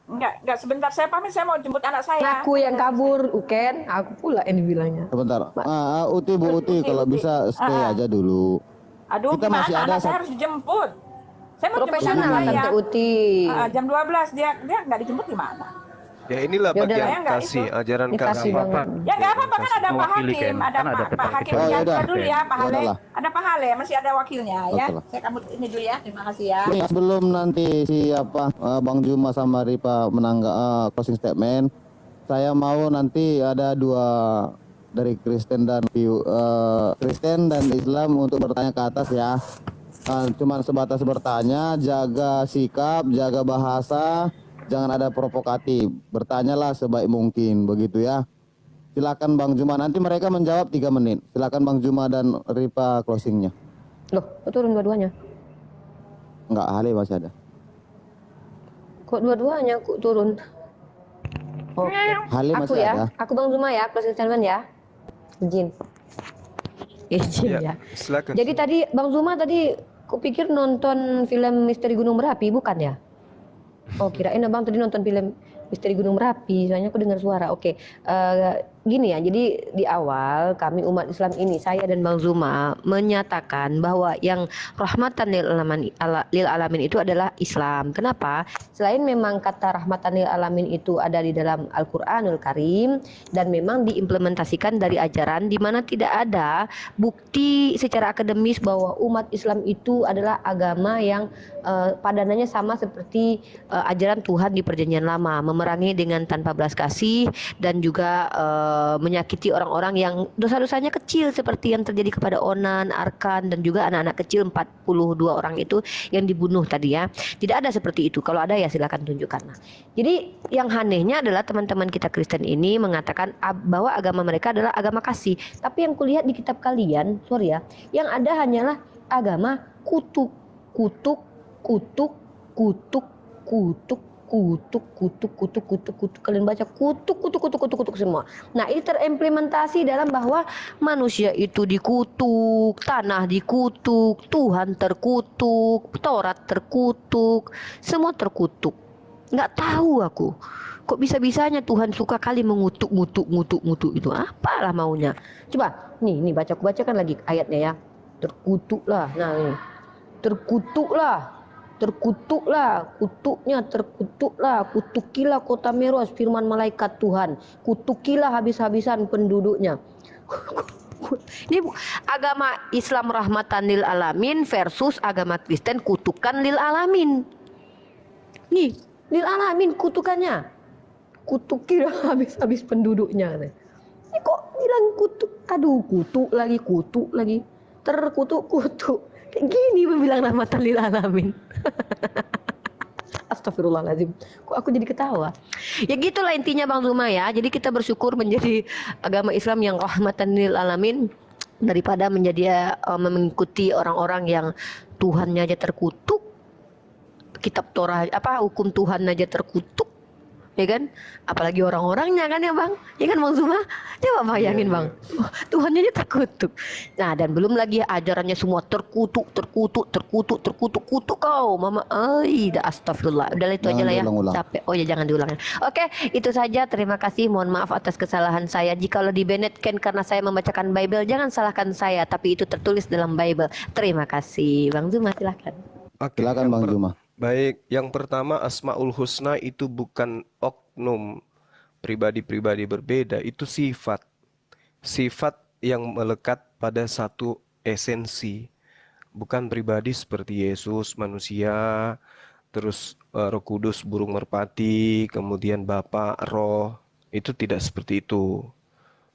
Enggak sebentar saya pamit, saya mau jemput anak saya. Aku yang kabur, Uken. Aku pula yang dibilangnya. Sebentar. Uti Bu Uti kalau bisa stay aja dulu. Aduh, Kita gimana masih ada anak saya harus dijemput. Saya mau jemput Profesional anak lah saya. Tante Uti. Jam 12 dia nggak dijemput gimana? Ya inilah Ya udah, bagian saya nggak kasih, itu. ajaran Dikasih kasih. banget. Ya nggak apa-apa kan ada Pak Mewakili, Hakim, Ken. ada Kan ada Pak Hakim Oh, ya yang udah. dulu ya, Pak Ya Hale. udahlah. Ada Pak Hale, masih ada wakilnya ya. Oke lah. Saya kabut ini dulu ya. Terima kasih ya. Nih, sebelum nanti Bang Juma sama Rifa closing statement, saya mau nanti ada 2 dari Kristen dan Islam untuk bertanya ke atas ya. Cuman sebatas bertanya, jaga sikap, jaga bahasa, jangan ada provokatif. Bertanyalah sebaik mungkin begitu ya. Silakan Bang Juma, nanti mereka menjawab 3 menit. Silakan Bang Juma dan Rifa closingnya. Loh, kok turun dua-duanya? Enggak, Hale masih ada. Kok dua-duanya aku turun? Oke. Hale Aku masih ya, ada. aku Bang Zuma ya, closing statement ya. Izin. Izin ya. Silakan. Jadi tadi Bang Zuma tadi kupikir nonton film Misteri Gunung Merapi, bukan ya? Oh, kirain Abang tadi nonton film Misteri Gunung Merapi, soalnya aku dengar suara. Oke, gini ya, jadi di awal kami umat Islam ini, saya dan Bang Zuma menyatakan bahwa yang rahmatan lil alamin itu adalah Islam. Kenapa? Selain memang kata rahmatan lil alamin itu ada di dalam Al-Qur'anul Karim dan memang diimplementasikan dari ajaran di mana tidak ada bukti secara akademis bahwa umat Islam itu adalah agama yang padanannya sama seperti ajaran Tuhan di Perjanjian Lama, memerangi dengan tanpa belas kasih dan juga menyakiti orang-orang yang dosa-dosanya kecil seperti yang terjadi kepada Onan, Arkan dan juga anak-anak kecil 42 orang itu yang dibunuh tadi ya. Tidak ada seperti itu. Kalau ada ya silakan tunjukkan. Nah, jadi yang anehnya adalah teman-teman kita Kristen ini mengatakan bahwa agama mereka adalah agama kasih. Tapi yang kulihat di kitab kalian, sorry ya, yang ada hanyalah agama kutuk, kutuk, kutuk, kutuk, kutuk, kutuk. Kalian baca kutuk semua. Nah, ini terimplementasi dalam bahwa manusia itu dikutuk, tanah dikutuk, Tuhan terkutuk, Taurat terkutuk, semua terkutuk. Nggak tahu aku. Kok bisa-bisanya Tuhan suka kali mengutuk itu. Apalah maunya. Coba, nih aku bacakan lagi ayatnya ya. Terkutuklah. Nah, ini. Terkutuklah, kutukilah kota Meros, firman malaikat Tuhan, kutukilah habis-habisan penduduknya. Ini agama Islam rahmatan lil alamin versus agama Kristen kutukan lil alamin. Nih, lil alamin kutukannya, kutukilah habis-habis penduduknya. Ini kok bilang kutuk? Aduh, kutuk lagi, terkutuk. Kayak gini bilang rahmatan lil alamin. Astagfirullahaladzim. Kok aku jadi ketawa? Ya gitulah intinya Bang Zuma ya. Jadi kita bersyukur menjadi agama Islam yang rahmatan lil alamin daripada menjadi mengikuti orang-orang yang Tuhannya aja terkutuk, kitab Torah hukum Tuhan aja terkutuk, ya kan? Apalagi orang-orangnya kan ya Bang? Ya kan Bang Zuma? Coba bayangin Bang. Tuhannya aja terkutuk. Nah, dan belum lagi ajarannya semua terkutuk kau mama. Dah astagfirullah. Udah itu aja lah ya. Capek. Oh ya jangan diulang. Oke, itu saja. Terima kasih. Mohon maaf atas kesalahan saya. Jikalau dibenetkan karena saya membacakan Bible, jangan salahkan saya, tapi itu tertulis dalam Bible. Terima kasih. Bang Zuma silahkan. Oke, Silakan Bang Zuma. Baik, yang pertama Asmaul Husna itu bukan oknum pribadi-pribadi berbeda, itu sifat. Sifat yang melekat pada satu esensi. Bukan pribadi seperti Yesus, manusia, terus Roh Kudus, burung merpati, kemudian Bapa, Roh. Itu tidak seperti itu.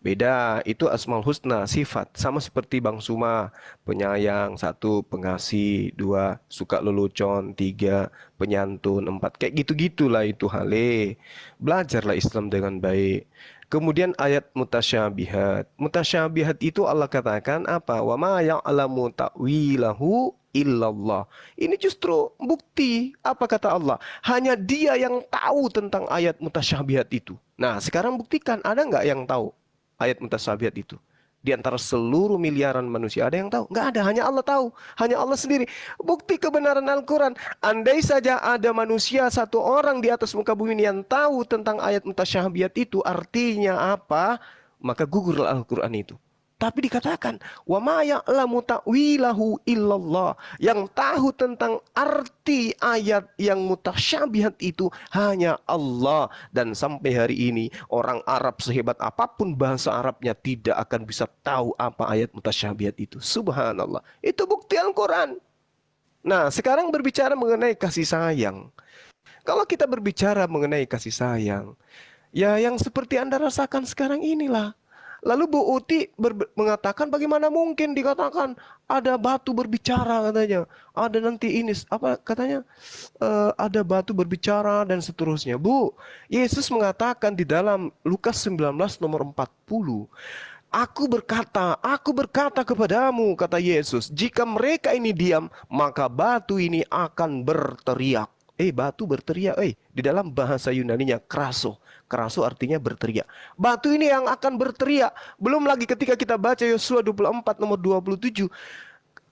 Beda, itu Asmaul Husna, sifat. Sama seperti Bang Suma, penyayang, 1, pengasih, 2, suka lelucon, 3, penyantun, 4. Kayak gitu-gitulah itu hale. Belajarlah Islam dengan baik. Kemudian ayat mutasyabihat. Mutasyabihat itu Allah katakan apa? Wa ma ya'lamu ta'wilahu illallah. Ini justru bukti. Apa kata Allah? Hanya Dia yang tahu tentang ayat mutasyabihat itu. Nah, sekarang buktikan, ada nggak yang tahu ayat mutasyabihat itu? Di antara seluruh miliaran manusia ada yang tahu? Nggak ada, hanya Allah tahu. Hanya Allah sendiri. Bukti kebenaran Al-Quran. Andai saja ada manusia, 1 orang di atas muka bumi ini yang tahu tentang ayat mutasyabihat itu, artinya apa? Maka gugurlah Al-Quran itu. Tapi dikatakan, wa ma ya'lamu ta'wilahu illallah. Yang tahu tentang arti ayat yang mutasyabihat itu hanya Allah. Dan sampai hari ini orang Arab sehebat apapun bahasa Arabnya tidak akan bisa tahu apa ayat mutasyabihat itu. Subhanallah. Itu bukti Al-Quran. Nah, sekarang berbicara mengenai kasih sayang. Kalau kita berbicara mengenai kasih sayang, ya yang seperti Anda rasakan sekarang inilah. Lalu Bu Uti mengatakan bagaimana mungkin dikatakan ada batu berbicara katanya. Ada nanti ini apa katanya ada batu berbicara dan seterusnya. Bu, Yesus mengatakan di dalam Lukas 19 nomor 40. Aku berkata kepadamu, kata Yesus, jika mereka ini diam, maka batu ini akan berteriak. Batu berteriak, di dalam bahasa Yunaninya kraso. Kraso artinya berteriak. Batu ini yang akan berteriak. Belum lagi ketika kita baca Yosua 24 nomor 27.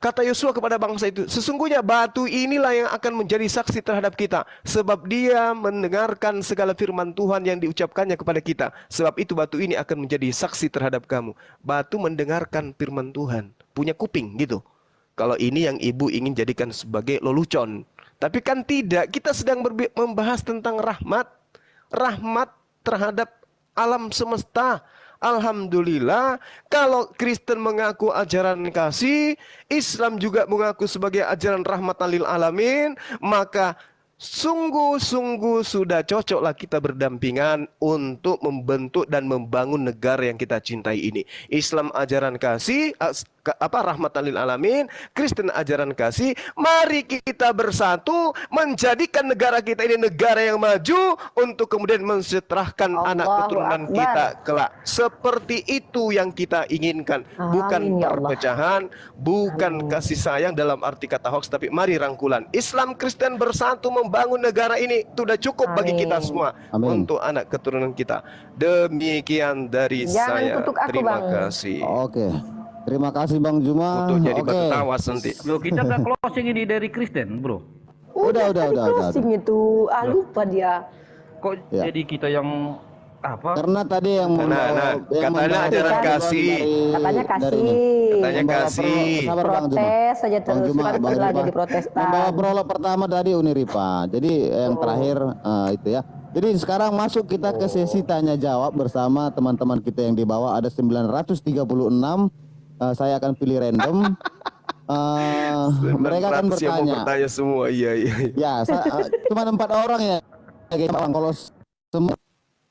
Kata Yosua kepada bangsa itu, sesungguhnya batu inilah yang akan menjadi saksi terhadap kita. Sebab dia mendengarkan segala firman Tuhan yang diucapkannya kepada kita. Sebab itu batu ini akan menjadi saksi terhadap kamu. Batu mendengarkan firman Tuhan. Punya kuping gitu. Kalau ini yang ibu ingin jadikan sebagai lelucon. Tapi kan tidak. Kita sedang membahas tentang rahmat. Rahmat terhadap alam semesta. Alhamdulillah, kalau Kristen mengaku ajaran kasih, Islam juga mengaku sebagai ajaran rahmatan lil alamin, maka sungguh-sungguh sudah cocoklah kita berdampingan untuk membentuk dan membangun negara yang kita cintai ini. Islam ajaran kasih, rahmatan lil alamin, Kristen ajaran kasih. Mari kita bersatu menjadikan negara kita ini negara yang maju untuk kemudian mensejahterakan anak Allahu keturunan Akbar. kita kelak. Seperti itu yang kita inginkan, bukan Amin, ya Allah. perpecahan, bukan kasih sayang dalam arti kata hoax, tapi mari rangkulan. Islam Kristen bersatu membangun negara ini sudah cukup bagi kita Amin. semua, Amin. untuk anak keturunan kita. Demikian dari Jangan saya. kutuk aku, Terima Bang. kasih. Oke. Terima kasih Bang Juma. Untuk jadi Oke. batu tawas nanti. Loh, kita nggak closing ini dari Kristen, bro. Udah. Tadi closing itu. Lupa dia. Kok Ya. jadi kita yang apa? Karena tadi yang Nah, katanya membawa ajaran dari- kasih. Katanya dari kasih. ini. Katanya Membawa kasih. sabar, Bang Juma. Protes saja Bang terus. Juma, Suka Bang lah Ripa. jadi protestan. Membawa prolog pertama tadi Uniripa. Jadi yang terakhir itu ya. Jadi sekarang masuk kita ke sesi tanya jawab bersama teman-teman kita yang di bawah ada 936. Saya akan pilih random. Mereka akan 900 yang mau bertanya. bertanya semua. Iya. Ya, cuma 4 orang ya. Kalau semua.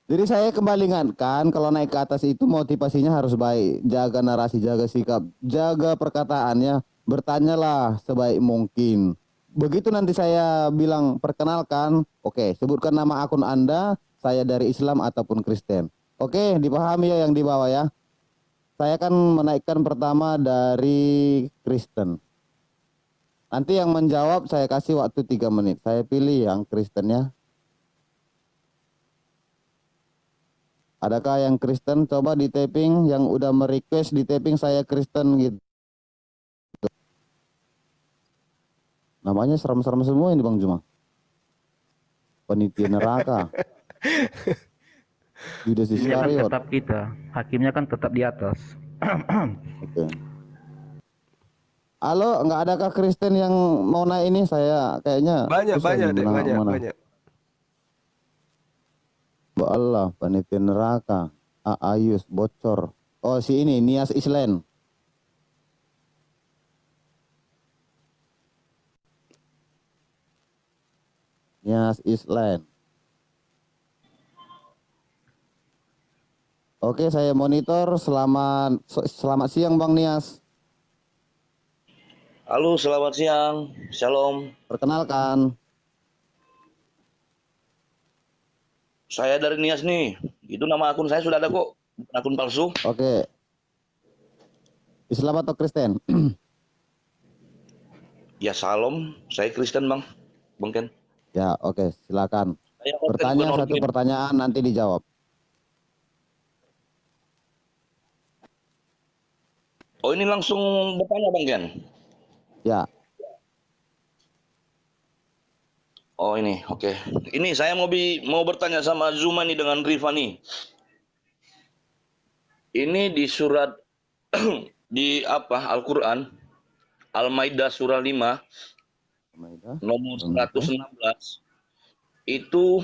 Jadi saya kembali ingatkan kalau naik ke atas itu motivasinya harus baik, jaga narasi, jaga sikap, jaga perkataannya, bertanyalah sebaik mungkin. Begitu nanti saya bilang perkenalkan, oke, sebutkan nama akun Anda, saya dari Islam ataupun Kristen. Oke, dipahami ya yang di bawah ya. Saya akan menaikkan pertama dari Kristen. Nanti yang menjawab saya kasih waktu 3 menit. Saya pilih yang Kristen ya. Adakah yang Kristen? Coba di taping, yang udah merequest di taping saya Kristen gitu. Namanya serem-serem semua ini Bang Juma. Penitia neraka. Judas Ini kan Iskariot. tetap kita, hakimnya kan tetap di atas. Oke. Halo, nggak adakah Kristen yang mau naik ini? Saya kayaknya Banyak, susah banyak, nih deh, mana. banyak. Mbak Allah, panitia neraka. Ayus, bocor. Oh, si ini, Nias Island. Nias Island. Oke, saya monitor. Selamat siang Bang Nias. Halo, selamat siang. Shalom. Perkenalkan. Saya dari Nias nih. Itu nama akun saya sudah ada kok. Bukan akun palsu. Oke. Islam atau Kristen? Ya, Shalom. Saya Kristen, Bang. Bang Ken. Ya, oke, silakan. Saya Bertanya bukan satu organ. pertanyaan nanti dijawab. Oh, ini langsung bertanya, Bang Ken. Ya, Oh, ini. Oke. Ini saya mau bertanya sama Zuma nih dengan Rifa nih. Ini di surat di apa? Al-Qur'an Al-Maidah surah 5 Maidah. nomor 116. Itu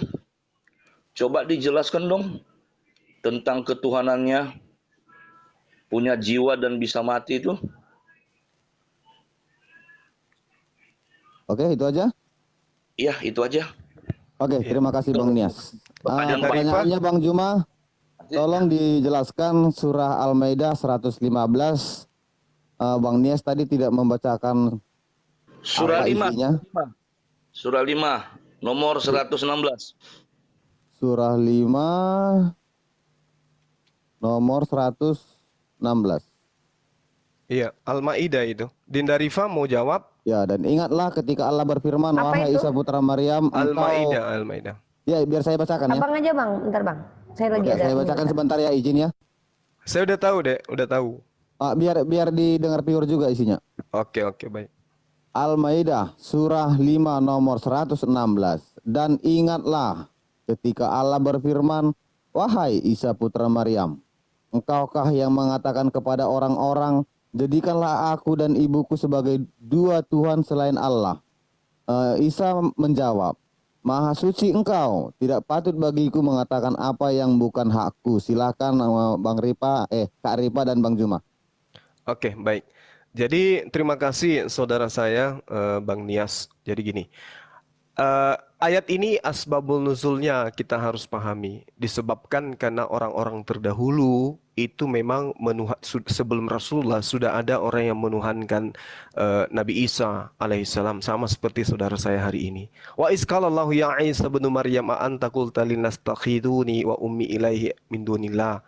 coba dijelaskan dong tentang ketuhanannya, punya jiwa dan bisa mati itu. Oke, itu aja. Iya, itu aja. Oke, terima kasih Bang Nias. Pertanyaan Pertanyaannya Bang Juma, tolong dijelaskan surah Al-Maidah 115. Bang Nias tadi tidak membacakan Surah apa 5. isinya. Surah 5 nomor 116. Surah 5 nomor 116. Iya, Al-Maidah itu. Dinda Rifa mau jawab? Ya, dan ingatlah ketika Allah berfirman, Apa wahai itu? Isa putra Maryam, Al-Maidah, Al-Maidah. Ya, biar saya bacakan ya. Abang aja bang, bentar bang. Saya lagi Ya, ada. saya bacakan sebentar ya, izin ya. Saya udah tahu, Dek, udah tahu. Biar didengar pure juga isinya. Oke, baik. Al-Maidah surah 5 nomor 116. Dan ingatlah ketika Allah berfirman, wahai Isa putra Maryam, engkaukah yang mengatakan kepada orang-orang, jadikanlah aku dan ibuku sebagai dua Tuhan selain Allah. Isa menjawab, Maha suci engkau, tidak patut bagiku mengatakan apa yang bukan hakku. Silakan Bang Ripa, Kak Ripa dan Bang Juma. Oke, baik. Jadi terima kasih saudara saya Bang Nias. Jadi gini, Ayat ini asbabul nuzulnya kita harus pahami. Disebabkan karena orang-orang terdahulu itu memang sebelum Rasulullah sudah ada orang yang menuhankan Nabi Isa alaihissalam, sama seperti saudara saya hari ini. Wa isqalallahu ya Isa bin Maryam a anta qulta linnas takhiduni wa ummi ilaihi min dunillah.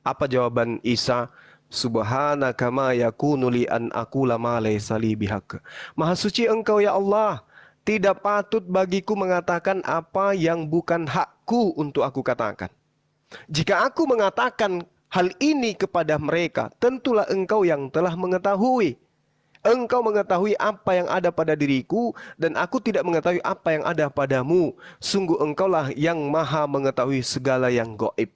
Apa jawaban Isa? Subhanaka ma yakunu li an aqula ma laysa li bihaq. Maha suci Engkau ya Allah. Tidak patut bagiku mengatakan apa yang bukan hakku untuk aku katakan. Jika aku mengatakan hal ini kepada mereka, tentulah engkau yang telah mengetahui. Engkau mengetahui apa yang ada pada diriku, dan aku tidak mengetahui apa yang ada padamu. Sungguh engkaulah yang maha mengetahui segala yang gaib.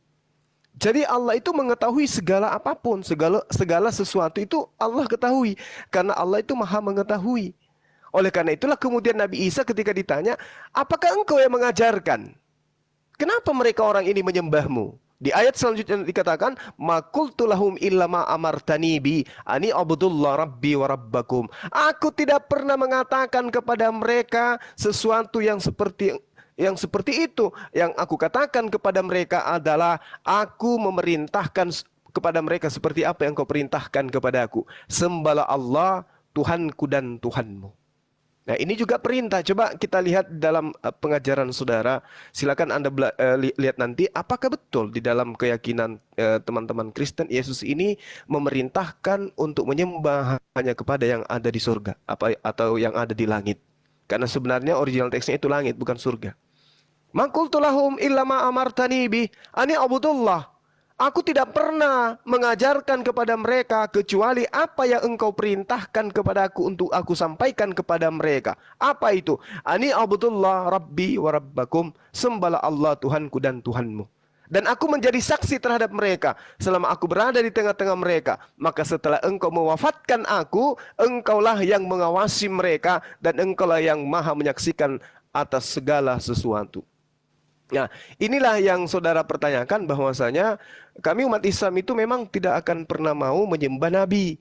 Jadi Allah itu mengetahui segala apapun, segala sesuatu itu Allah ketahui. Karena Allah itu maha mengetahui. Oleh karena itulah kemudian Nabi Isa ketika ditanya, apakah engkau yang mengajarkan? Kenapa mereka orang ini menyembahmu? Di ayat selanjutnya dikatakan, ma qultu lahum illa ma amartani bi ani abdullah rabbi wa rabbakum. Aku tidak pernah mengatakan kepada mereka sesuatu yang seperti itu. Yang aku katakan kepada mereka adalah aku memerintahkan kepada mereka seperti apa yang kau perintahkan kepadaku. Sembahlah Allah, Tuhanku dan Tuhanmu. Nah, ini juga perintah. Coba kita lihat dalam pengajaran saudara. Silakan Anda lihat nanti apakah betul di dalam keyakinan teman-teman Kristen Yesus ini memerintahkan untuk menyembah hanya kepada yang ada di surga atau yang ada di langit. Karena sebenarnya original teksnya itu langit, bukan surga. Ma qultu lahum illa ma amartani bi ani abudullah. Aku tidak pernah mengajarkan kepada mereka kecuali apa yang engkau perintahkan kepadaku untuk aku sampaikan kepada mereka. Apa itu? Ani abdullah rabbi wa rabbakum. Sembahlah Allah Tuhanku dan Tuhanmu. Dan aku menjadi saksi terhadap mereka selama aku berada di tengah-tengah mereka. Maka setelah engkau mewafatkan aku, engkaulah yang mengawasi mereka dan engkaulah yang maha menyaksikan atas segala sesuatu. Nah, inilah yang saudara pertanyakan, bahwasanya kami umat Islam itu memang tidak akan pernah mau menyembah Nabi.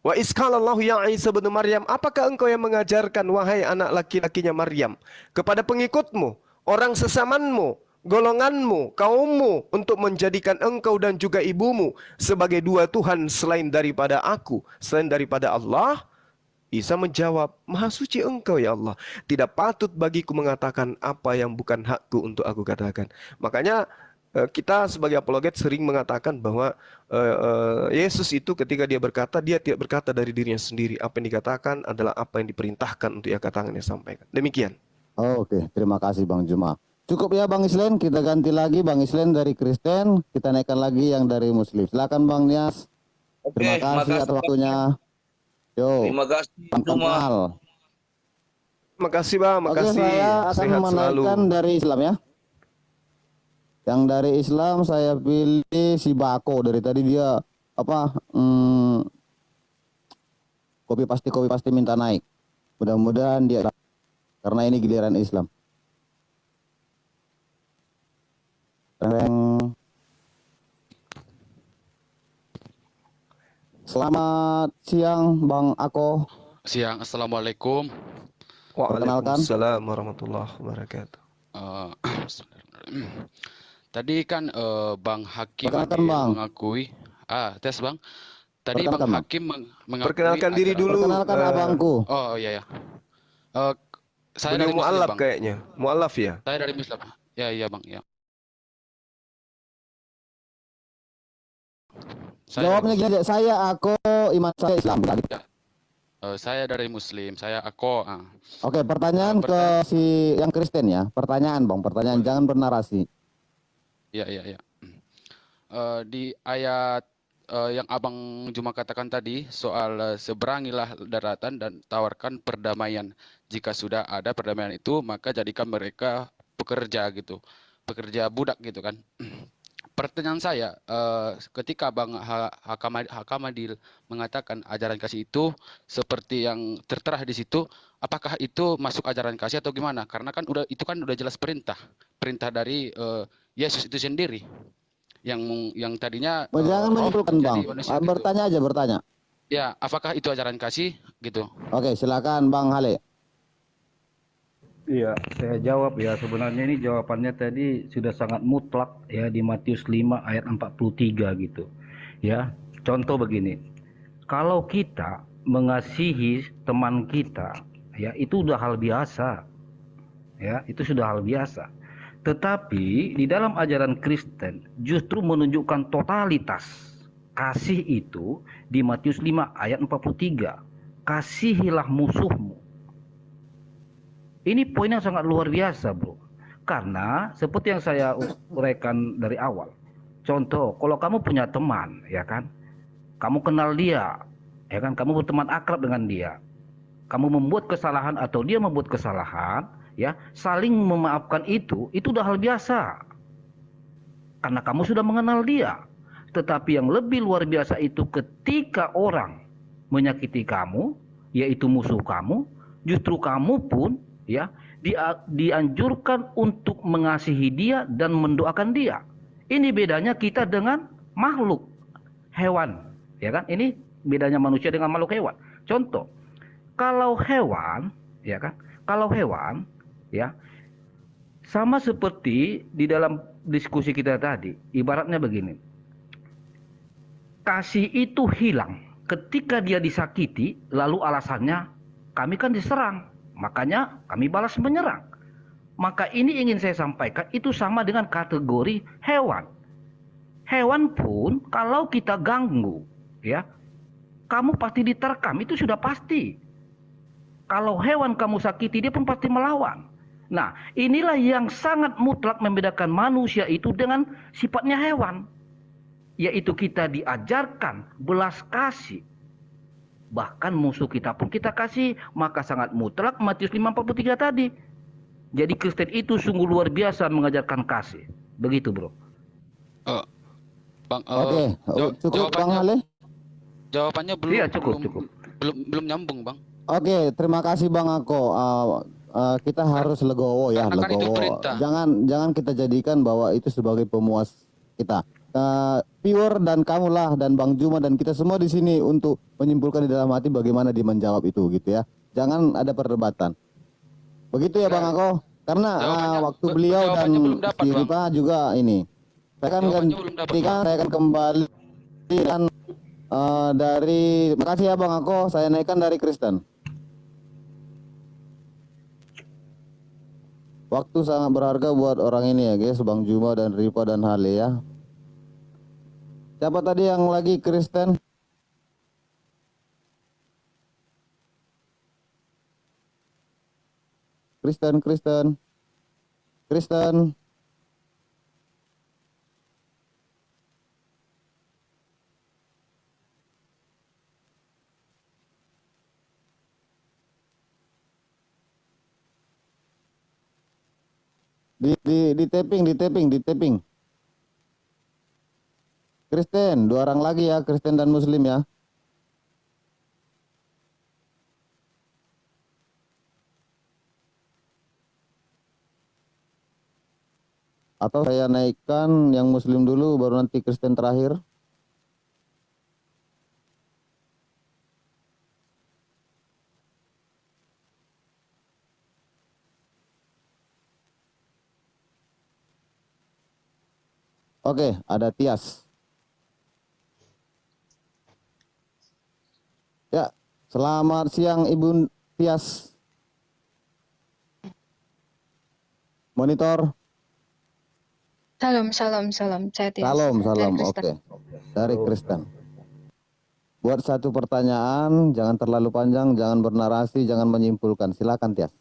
Wa isqalallahu ya Isa bin Maryam, apakah engkau yang mengajarkan wahai anak laki-lakinya Maryam kepada pengikutmu, orang sesamanmu, golonganmu, kaummu untuk menjadikan engkau dan juga ibumu sebagai dua Tuhan selain daripada aku, selain daripada Allah? Isa menjawab, maha suci engkau ya Allah. Tidak patut bagiku mengatakan apa yang bukan hakku untuk aku katakan. Makanya kita sebagai apologet sering mengatakan bahwa Yesus itu ketika dia tidak berkata dari dirinya sendiri. Apa yang dikatakan adalah apa yang diperintahkan untuk ia katakan, ia sampaikan. Demikian. Oke, terima kasih Bang Juma. Cukup ya Bang Islen, kita ganti lagi Bang Islen dari Kristen, kita naikkan lagi yang dari Muslim. Silakan Bang Nias. Terima kasih atas waktunya. Yo, Terima kasih, Juma. Makasih Bang, makasih. Oke, saya akan Sehat menaikkan selalu. dari Islam ya. Yang dari Islam saya pilih si Bako. Dari tadi dia apa? Kopi pasti minta naik. Mudah-mudahan dia, karena ini giliran Islam. Selamat siang Bang Ako. Siang, Assalamualaikum. Waalaikumsalam warahmatullahi wabarakatuh. Tadi kan Bang Hakim Perkenalkan, Bang. mengakui, tes Bang. Tadi Bang Perkenalkan, Bang. Hakim mengakui. Perkenalkan diri dulu. Perkenalkan abangku. Oh iya ya. Saya Beliau dari Muslim mu'alaf Bang. kayaknya. Mu'alaf ya? Saya dari Muslim. Ya iya Bang. Ya. Jawabnya gini aja, saya Ako, iman saya Islam. Saya dari Muslim. Saya Ako. Oke, pertanyaan ke si yang Kristen ya. Pertanyaan Bang, pertanyaan, jangan bernarasi. Iya iya iya. Di ayat yang Abang Juma katakan tadi soal seberangilah daratan dan tawarkan perdamaian. Jika sudah ada perdamaian itu, maka jadikan mereka pekerja gitu, pekerja budak gitu kan. Pertanyaan saya, ketika Bang Hakamadil mengatakan ajaran kasih itu seperti yang tertera di situ, apakah itu masuk ajaran kasih atau gimana? Karena kan itu kan udah jelas perintah dari Yesus itu sendiri, yang tadinya Jangan menyimpulkan Bang, manusia gitu. bertanya aja, bertanya. Ya, apakah itu ajaran kasih gitu? Oke, silakan Bang Hale. Iya, saya jawab ya. Sebenarnya ini jawabannya tadi sudah sangat mutlak ya di Matius 5 ayat 43 gitu. Ya, contoh begini. Kalau kita mengasihi teman kita, ya itu udah hal biasa. Ya, itu sudah hal biasa. Tetapi di dalam ajaran Kristen justru menunjukkan totalitas kasih itu di Matius 5 ayat 43. Kasihilah musuhmu. Ini poin yang sangat luar biasa, bro. Karena seperti yang saya uraikan dari awal. Contoh, kalau kamu punya teman, ya kan, kamu kenal dia, ya kan, kamu berteman akrab dengan dia, kamu membuat kesalahan atau dia membuat kesalahan, ya, saling memaafkan itu udah hal biasa. Karena kamu sudah mengenal dia. Tetapi yang lebih luar biasa itu ketika orang menyakiti kamu, yaitu musuh kamu, justru kamu pun ya dianjurkan untuk mengasihi dia dan mendoakan dia. Ini bedanya kita dengan makhluk hewan, ya kan? Ini bedanya manusia dengan makhluk hewan. Contoh, kalau hewan, ya kan? Kalau hewan, ya sama seperti di dalam diskusi kita tadi, ibaratnya begini. Kasih itu hilang ketika dia disakiti, lalu alasannya kami kan diserang. Makanya kami balas menyerang. Maka ini ingin saya sampaikan, itu sama dengan kategori hewan. Hewan pun kalau kita ganggu, ya, kamu pasti diterkam, itu sudah pasti. Kalau hewan kamu sakiti, dia pun pasti melawan. Nah, inilah yang sangat mutlak membedakan manusia itu dengan sifatnya hewan. Yaitu kita diajarkan belas kasih. Bahkan musuh kita pun kita kasih, maka sangat mutlak Matius 5:43 tadi. Jadi Kristen itu sungguh luar biasa mengajarkan kasih. Begitu, bro. Eh, Bang, Oke, cukup Bang jawabannya Haleh. jawabannya belum Iya, cukup. belum nyambung, Bang. Oke, terima kasih Bang Ako. Kita harus legowo ya, Karena kan itu legowo. perintah. Jangan kita jadikan bahwa itu sebagai pemuas kita. Pure dan kamulah dan Bang Juma dan kita semua di sini untuk menyimpulkan di dalam hati bagaimana dia menjawab itu gitu ya. Jangan ada perdebatan. Begitu ya Bang Ako. Karena waktu beliau dan jawabannya belum dapat, si Bang. Ripa juga ini. Saya akan Jawabannya belum dapat, gantikan, Bang. saya akan kembali dan dari makasih ya Bang Ako, saya naikkan dari Kristen. Waktu sangat berharga buat orang ini ya guys, Bang Juma dan Ripa dan Hale ya. Siapa tadi yang lagi Kristen? Kristen. Di taping. Kristen, 2 orang lagi ya, Kristen dan Muslim ya. Atau saya naikkan yang Muslim dulu, baru nanti Kristen terakhir. Oke, ada Tias. Ya, selamat siang Ibu Tias. Monitor. Salam. Saya Tias. Salam. Dari Kristen. Oke. Dari Kristen. Buat satu pertanyaan, jangan terlalu panjang, jangan bernarasi, jangan menyimpulkan. Silakan Tias.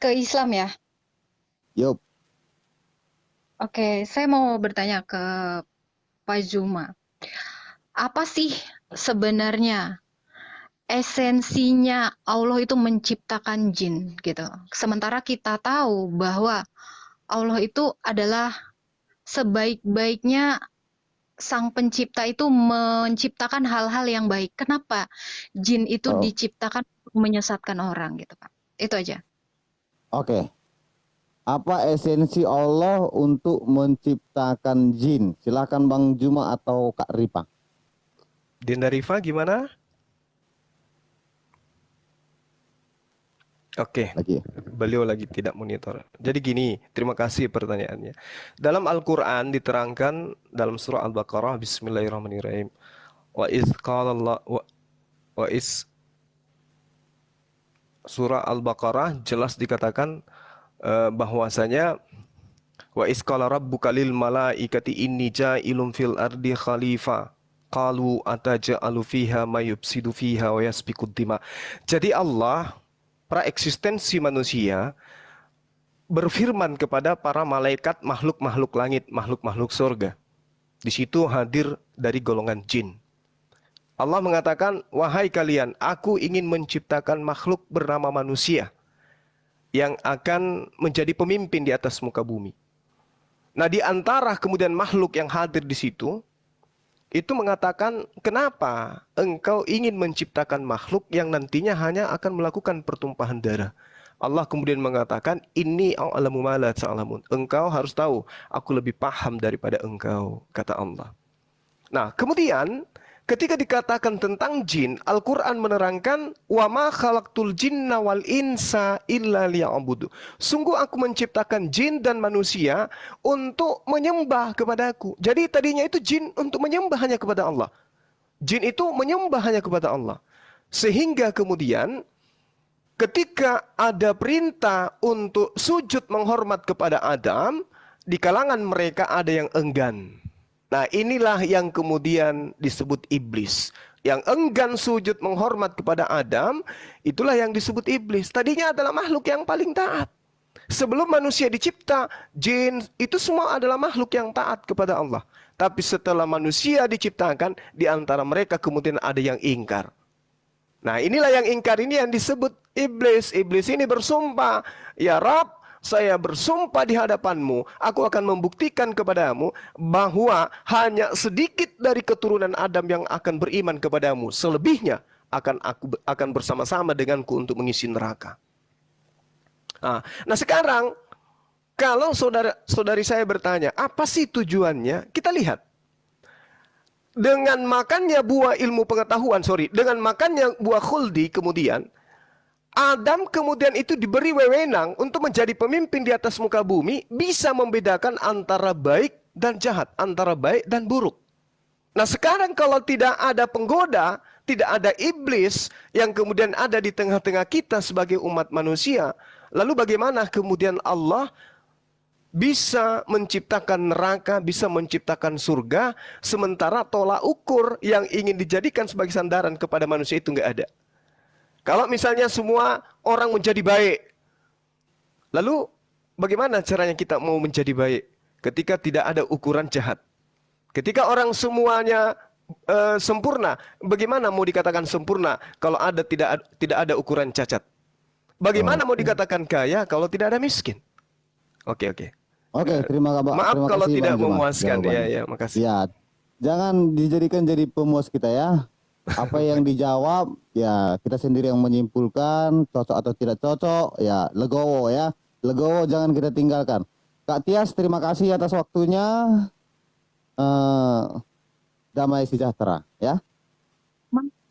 Ke Islam ya. Yup. Oke, saya mau bertanya ke Pak Zuma. Apa sih sebenarnya esensinya Allah itu menciptakan jin gitu? Sementara kita tahu bahwa Allah itu adalah sebaik-baiknya sang pencipta itu menciptakan hal-hal yang baik. Kenapa jin itu diciptakan untuk menyesatkan orang gitu, Pak? Itu aja. Oke. Apa esensi Allah untuk menciptakan jin? Silakan Bang Juma atau Kak Ripa. Dinda Rifa gimana? Oke, lagi. beliau lagi tidak monitor. Jadi gini, terima kasih pertanyaannya. Dalam Al-Quran diterangkan dalam surah Al-Baqarah, Bismillahirrahmanirrahim. Wa iz qala Allah wa iz surah Al-Baqarah jelas dikatakan bahwasanya wa iz qala rabbuka lil malaikati inni ja'ilun fil ardi khalifah. Qalu ataj'alu fiha may yufsidu fiha wa yasfikud dima. Jadi Allah praeksistensi manusia berfirman kepada para malaikat, makhluk-makhluk langit, makhluk-makhluk surga. Di situ hadir dari golongan jin. Allah mengatakan, wahai kalian, aku ingin menciptakan makhluk bernama manusia yang akan menjadi pemimpin di atas muka bumi. Nah, di antara kemudian makhluk yang hadir di situ, itu mengatakan, kenapa engkau ingin menciptakan makhluk yang nantinya hanya akan melakukan pertumpahan darah? Allah kemudian mengatakan, inni a'lamu ma la ta'lamun. Engkau harus tahu, aku lebih paham daripada engkau, kata Allah. Nah, kemudian ketika dikatakan tentang jin, Al-Quran menerangkan, wa ma khalaqtul jinna wal insa illa liya'budu. Sungguh aku menciptakan jin dan manusia untuk menyembah kepadaku. Jadi tadinya itu jin untuk menyembah hanya kepada Allah. Jin itu menyembah hanya kepada Allah. Sehingga kemudian ketika ada perintah untuk sujud menghormat kepada Adam, di kalangan mereka ada yang enggan. Nah, inilah yang kemudian disebut iblis. Yang enggan sujud menghormat kepada Adam, itulah yang disebut iblis. Tadinya adalah makhluk yang paling taat. Sebelum manusia dicipta, jin itu semua adalah makhluk yang taat kepada Allah. Tapi setelah manusia diciptakan, di antara mereka kemudian ada yang ingkar. Nah, inilah yang ingkar ini yang disebut iblis. Iblis ini bersumpah, ya Rabb, saya bersumpah di hadapanmu, aku akan membuktikan kepadamu bahwa hanya sedikit dari keturunan Adam yang akan beriman kepadamu. Selebihnya akan bersama-sama denganku untuk mengisi neraka. Nah sekarang, kalau saudari saya bertanya, apa sih tujuannya? Kita lihat. Dengan makannya buah ilmu pengetahuan, dengan makannya buah khuldi kemudian, Adam kemudian itu diberi wewenang untuk menjadi pemimpin di atas muka bumi, bisa membedakan antara baik dan jahat, antara baik dan buruk. Nah sekarang kalau tidak ada penggoda, tidak ada iblis yang kemudian ada di tengah-tengah kita sebagai umat manusia, lalu bagaimana kemudian Allah bisa menciptakan neraka, bisa menciptakan surga, sementara tolak ukur yang ingin dijadikan sebagai sandaran kepada manusia itu nggak ada. Kalau misalnya semua orang menjadi baik, lalu bagaimana caranya kita mau menjadi baik ketika tidak ada ukuran jahat? Ketika orang semuanya sempurna, bagaimana mau dikatakan sempurna kalau tidak ada ukuran cacat? Bagaimana mau dikatakan kaya kalau tidak ada miskin? Oke, terima maaf terima kalau kasih, tidak Bang Juma, memuaskan. jawabannya. Ya, makasih. Ya, jangan dijadikan jadi pemuas kita ya. Apa yang dijawab, ya kita sendiri yang menyimpulkan, cocok atau tidak cocok, ya legowo ya. Legowo jangan kita tinggalkan. Kak Tias, terima kasih atas waktunya. Damai sejahtera ya.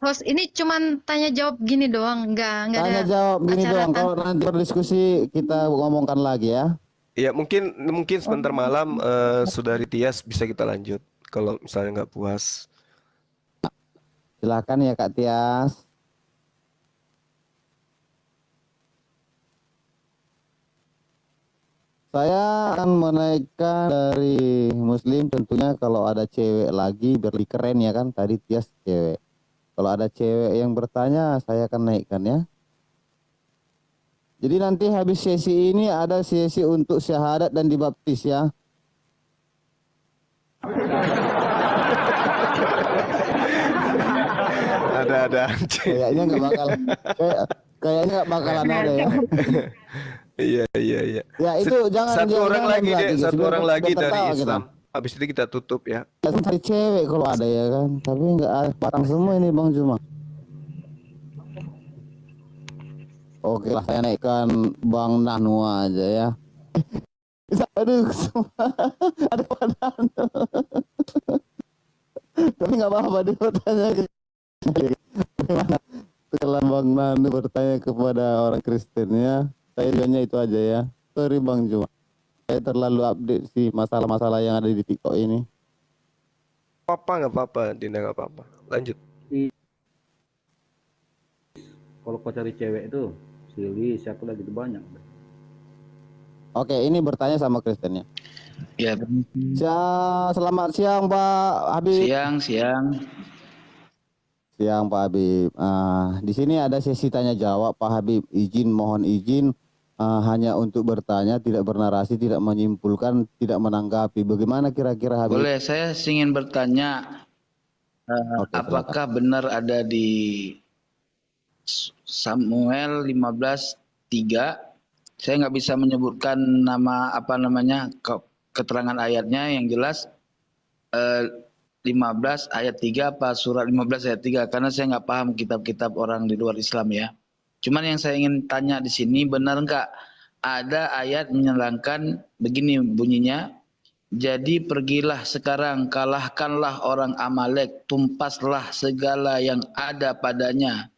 Host, ini cuman tanya jawab gini doang, nggak Tanya ada jawab gini acara doang. Kalau nanti berdiskusi kita ngomongkan lagi ya. Ya, mungkin sebentar malam Saudari Tias bisa kita lanjut kalau misalnya nggak puas. Silakan ya Kak Tias. Saya akan menaikkan dari Muslim, tentunya kalau ada cewek lagi biar lebih keren ya kan. Tadi Tias cewek. Kalau ada cewek yang bertanya, saya akan naikkan ya. Jadi nanti habis sesi ini ada sesi untuk syahadat dan dibaptis ya. Ada. Kayaknya nggak bakalan ada ya. Iya. Ya itu jangan Satu orang lagi deh, satu Biar orang lagi dari tertawa kita. Islam. Habis itu kita tutup ya. Cari cewek kalau ada ya kan, tapi nggak ada batang semua ini Bang Juma. Oke lah, saya naikkan Bang Nanua aja ya. Aduh, ada badan. Tapi nggak apa-apa, dia bertanya gimana. Sekarang Bang Bang Nanu bertanya kepada orang Kristen ya. Saya jawabnya itu aja ya. Sorry Bang Juma. Saya terlalu update sih masalah-masalah yang ada di TikTok ini. Apa nggak apa-apa, Dinda nggak apa-apa. Lanjut. Kalau kau cari cewek itu, Sili, siapa lagi itu banyak. Oke, ini bertanya sama Kristen ya. Ya, Selamat siang Pak Habib. siang. Siang Pak Habib. Di sini ada sesi tanya jawab Pak Habib. Mohon izin hanya untuk bertanya, tidak bernarasi, tidak menyimpulkan, tidak menanggapi. Bagaimana kira-kira Habib? Boleh, saya ingin bertanya, Oke, apakah benar ada di Samuel 15:3? Saya nggak bisa menyebutkan nama keterangan ayatnya yang jelas 15 ayat 3 apa surat 15 ayat 3 karena saya nggak paham kitab-kitab orang di luar Islam ya. Cuman yang saya ingin tanya di sini, benar nggak ada ayat menyerangkan begini bunyinya, jadi pergilah sekarang, kalahkanlah orang Amalek, tumpaslah segala yang ada padanya,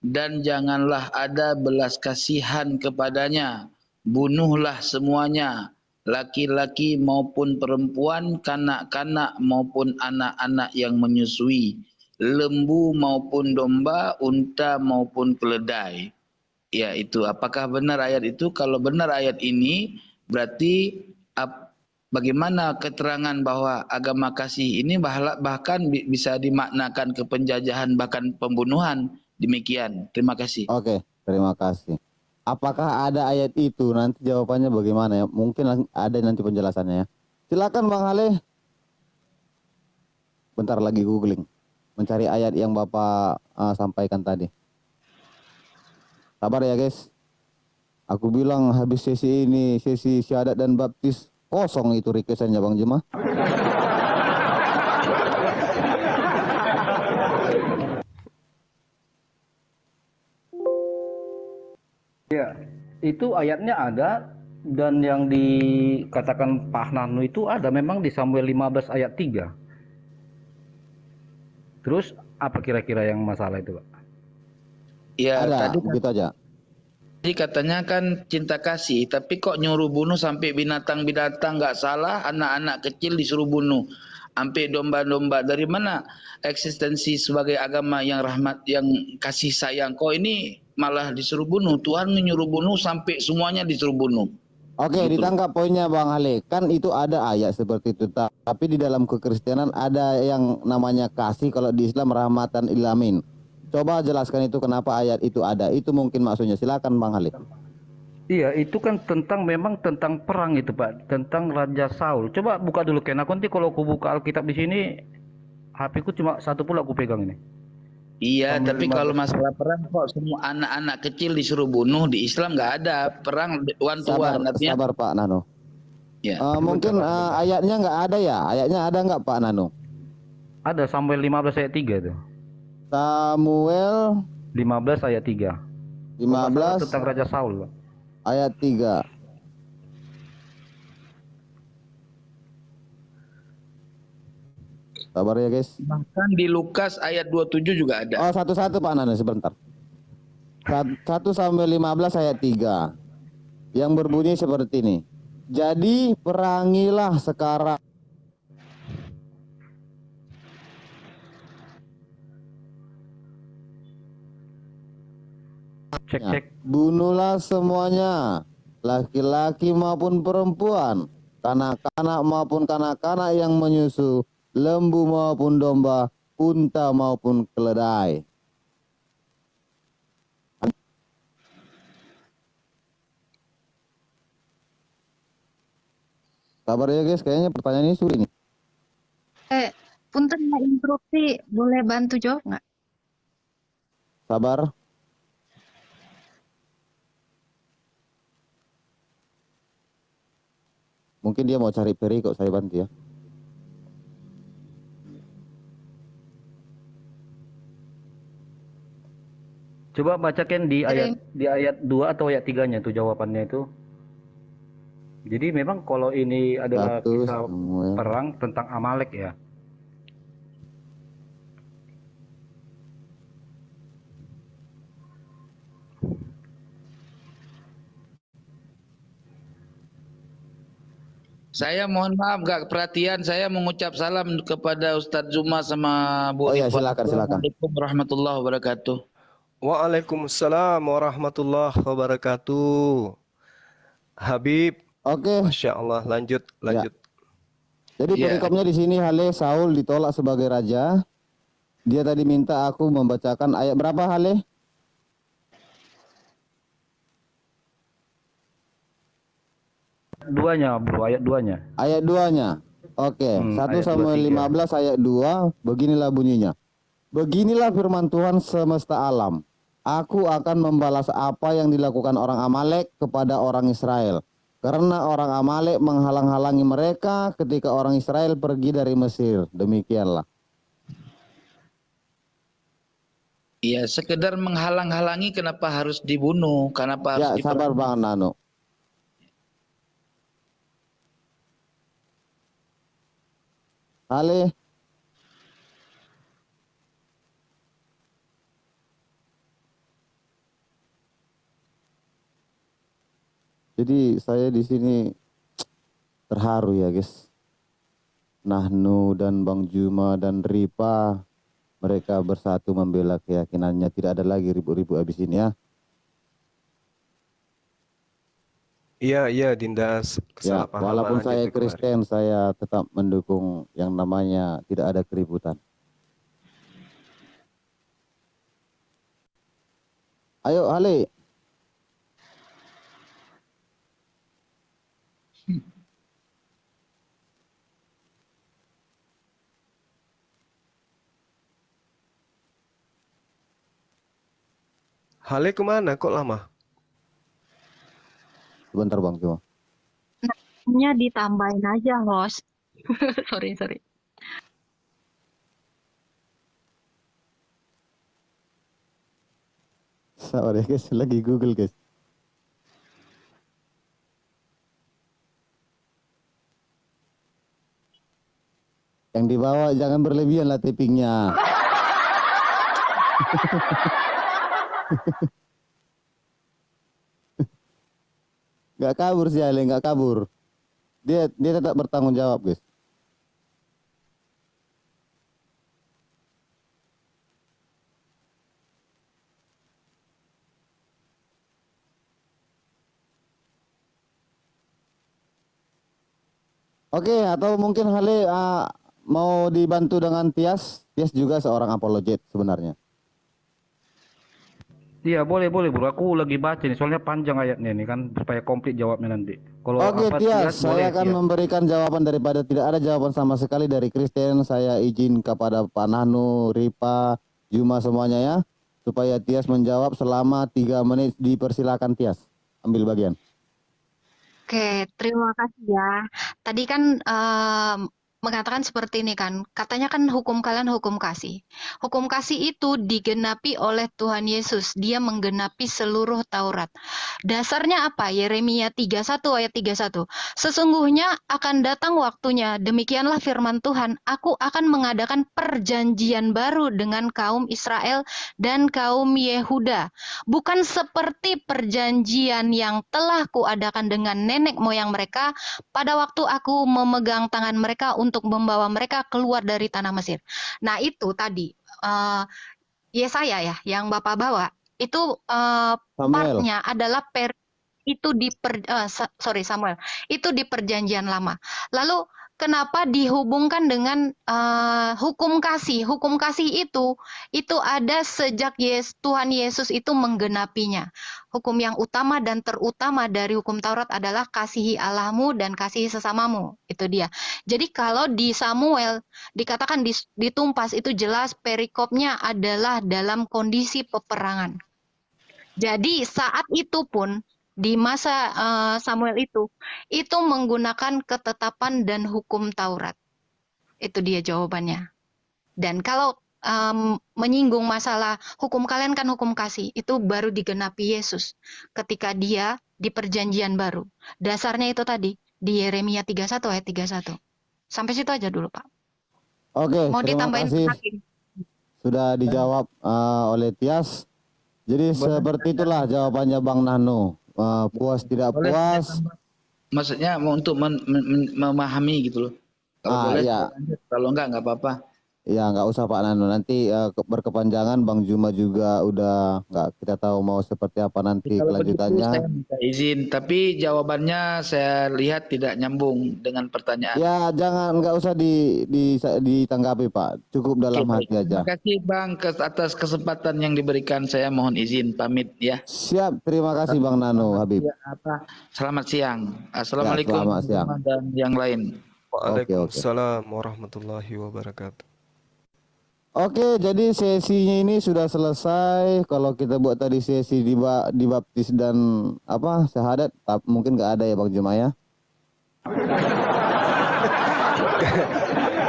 dan janganlah ada belas kasihan kepadanya, bunuhlah semuanya, laki-laki maupun perempuan, kanak-kanak maupun anak-anak yang menyusui, lembu maupun domba, unta maupun keledai. Ya itu, apakah benar ayat itu? Kalau benar ayat ini, berarti bagaimana keterangan bahwa agama kasih ini bahkan bisa dimaknakan ke penjajahan bahkan pembunuhan? Demikian, terima kasih. Oke, terima kasih. Apakah ada ayat itu? Nanti jawabannya bagaimana ya? Mungkin ada nanti penjelasannya ya. Silakan Bang Haleh. Bentar lagi googling. Mencari ayat yang Bapak sampaikan tadi. Sabar ya guys. Aku bilang habis sesi ini, sesi syahadat dan baptis, kosong itu requestannya Bang Juma. Ya, itu ayatnya ada dan yang dikatakan Pak Nanu itu ada memang di Samuel 15 ayat 3. Terus apa kira-kira yang masalah itu, Pak? Ya, Ada, tadi begitu aja. katanya kan cinta kasih, tapi kok nyuruh bunuh sampai binatang-binatang nggak salah, anak-anak kecil disuruh bunuh, sampai domba-domba. Dari mana eksistensi sebagai agama yang rahmat, yang kasih sayang? Kok ini malah disuruh bunuh? Tuhan menyuruh bunuh sampai semuanya disuruh bunuh. Oke, Betul. ditangkap poinnya Bang Haleh. Kan itu ada ayat seperti itu. Tapi di dalam kekristenan ada yang namanya kasih, kalau di Islam rahmatan lil alamin. Coba jelaskan itu kenapa ayat itu ada. Itu mungkin maksudnya. Silakan Bang Haleh. Iya, itu kan memang tentang perang itu, Pak. Tentang Raja Saul. Coba buka dulu Ken. Aku nanti kalau aku buka Alkitab di sini, HP ku cuma satu pula aku pegang ini. Iya, Samuel tapi 15. kalau masalah perang kok semua anak-anak kecil disuruh bunuh, di Islam nggak ada perang one to one. Artinya, Sabar Pak Nano. ya. Mungkin ayatnya nggak ada ya? Ayatnya ada nggak Pak Nano? Ada Samuel 15 ayat 3 itu. Samuel 15 ayat 3. 15 Tentang Raja Saul, Pak. ayat 3. Sabar ya guys. Bahkan di Lukas ayat 27 juga ada. Oh, satu-satu Pak Nano sebentar. 1 Samuel 15 ayat 3. Yang berbunyi seperti ini. Jadi perangilah sekarang. Cek. Bunuhlah semuanya, laki-laki maupun perempuan, kanak-kanak maupun kanak-kanak yang menyusu, lembu maupun domba, unta maupun keledai. Sabar ya guys, kayaknya pertanyaan ini sulit nih. Punten nggak interupsi, boleh bantu jawab nggak? Sabar. Mungkin dia mau cari peri kok, saya bantu ya. Coba bacakan di ayat 2 atau ayat 3-nya tuh jawabannya itu. Jadi memang kalau ini adalah 1 kisah Samuel. perang tentang Amalek ya. Saya mohon maaf gak perhatian, saya mengucap salam kepada Ustadz Zuma sama Bu Oh ya, Rifat. silakan. Assalamualaikum warahmatullahi wabarakatuh. Waalaikumsalam warahmatullahi wabarakatuh. Habib, Oke, Masya Allah, lanjut. jadi Ya. perikopnya di sini Hale Saul ditolak sebagai raja. Dia tadi minta aku membacakan ayat berapa Hale? Duanya, bro, ayat duanya. Ayat 2-nya. Oke, 1 ayat Samuel 23. 15 ayat 2, beginilah bunyinya. Beginilah firman Tuhan semesta alam. Aku akan membalas apa yang dilakukan orang Amalek kepada orang Israel. Karena orang Amalek menghalang-halangi mereka ketika orang Israel pergi dari Mesir. Demikianlah. Iya, sekedar menghalang-halangi kenapa harus dibunuh? Kenapa harus Ya, sabar Bang Nano. Hale. Jadi saya di sini terharu ya guys. Nahnu dan Bang Juma dan Ripa, mereka bersatu membela keyakinannya. Tidak ada lagi ribut-ribut habis ini ya. Iya, Dindas. Ya, Kesalahpahaman walaupun aja saya itu kemarin. Kristen, saya tetap mendukung yang namanya tidak ada keributan. Ayo Hale. Hale kemana? Kok lama? Sebentar Bang Juma. Nya ditambahin aja, host. Sorry. Sabar ya guys, lagi Google guys. Yang dibawa jangan berlebihan lah tapingnya. Gak kabur sih Ale, gak kabur. Dia tetap bertanggung jawab guys. Oke, atau mungkin Hale mau dibantu dengan Tias. Tias juga seorang apologet sebenarnya. Iya, boleh bro. Aku lagi baca nih, soalnya panjang ayatnya nih kan, supaya komplit jawabnya nanti. Kalau Oke apa Tias, boleh, saya akan Tias. memberikan jawaban daripada tidak ada jawaban sama sekali dari Kristen. Saya izin kepada Pak Nahnu, Ripa, Juma semuanya ya. Supaya Tias menjawab selama 3 menit. Dipersilakan Tias, ambil bagian. Oke, terima kasih ya. Tadi kan mengatakan seperti ini kan, katanya kan hukum kalian hukum kasih. Hukum kasih itu digenapi oleh Tuhan Yesus. Dia menggenapi seluruh Taurat. Dasarnya apa? Yeremia 31 ayat 31. Sesungguhnya akan datang waktunya, demikianlah firman Tuhan, aku akan mengadakan perjanjian baru dengan kaum Israel dan kaum Yehuda. Bukan seperti perjanjian yang telah kuadakan dengan nenek moyang mereka pada waktu aku memegang tangan mereka untuk membawa mereka keluar dari tanah Mesir. Nah itu tadi Yesaya ya yang Bapak bawa itu Samuel. partnya adalah Samuel itu di perjanjian lama. Lalu kenapa dihubungkan dengan hukum kasih? Hukum kasih itu ada sejak Tuhan Yesus itu menggenapinya. Hukum yang utama dan terutama dari hukum Taurat adalah kasihi Allahmu dan kasihi sesamamu. Itu dia. Jadi kalau di Samuel dikatakan ditumpas, itu jelas perikopnya adalah dalam kondisi peperangan. Jadi saat itu pun di masa Samuel itu menggunakan ketetapan dan hukum Taurat. Itu dia jawabannya. Dan kalau menyinggung masalah hukum kalian kan hukum kasih, itu baru digenapi Yesus ketika dia di perjanjian baru. Dasarnya itu tadi di Yeremia 31 ayat 31. Sampai situ aja dulu, Pak. Oke, Mau terima ditambahin kasih. lagi? Sudah dijawab oleh Tias. Jadi seperti itulah jawabannya Bang Nahnu. Puas tidak Boleh saya puas. tambah? Maksudnya mau untuk memahami gitu loh. Kalau boleh, Iya. lanjut. Kalau enggak apa-apa. Ya nggak usah Pak Nano, nanti berkepanjangan Bang Juma juga udah nggak kita tahu mau seperti apa nanti Kalau begitu kelanjutannya. saya minta izin, tapi jawabannya saya lihat tidak nyambung dengan pertanyaan. Ya jangan, nggak usah ditanggapi Pak, cukup dalam Oke, baik. hati aja. Terima kasih Bang atas kesempatan yang diberikan. Saya mohon izin pamit ya. Siap, terima kasih Bang Nano Habib. Selamat siang. Assalamualaikum selamat siang. dan yang lain. Waalaikumsalam warahmatullahi wabarakatuh. Oke, jadi sesinya ini sudah selesai. Kalau kita buat tadi sesi dibaptis dan apa syahadat, mungkin nggak ada ya Bang Juma ya.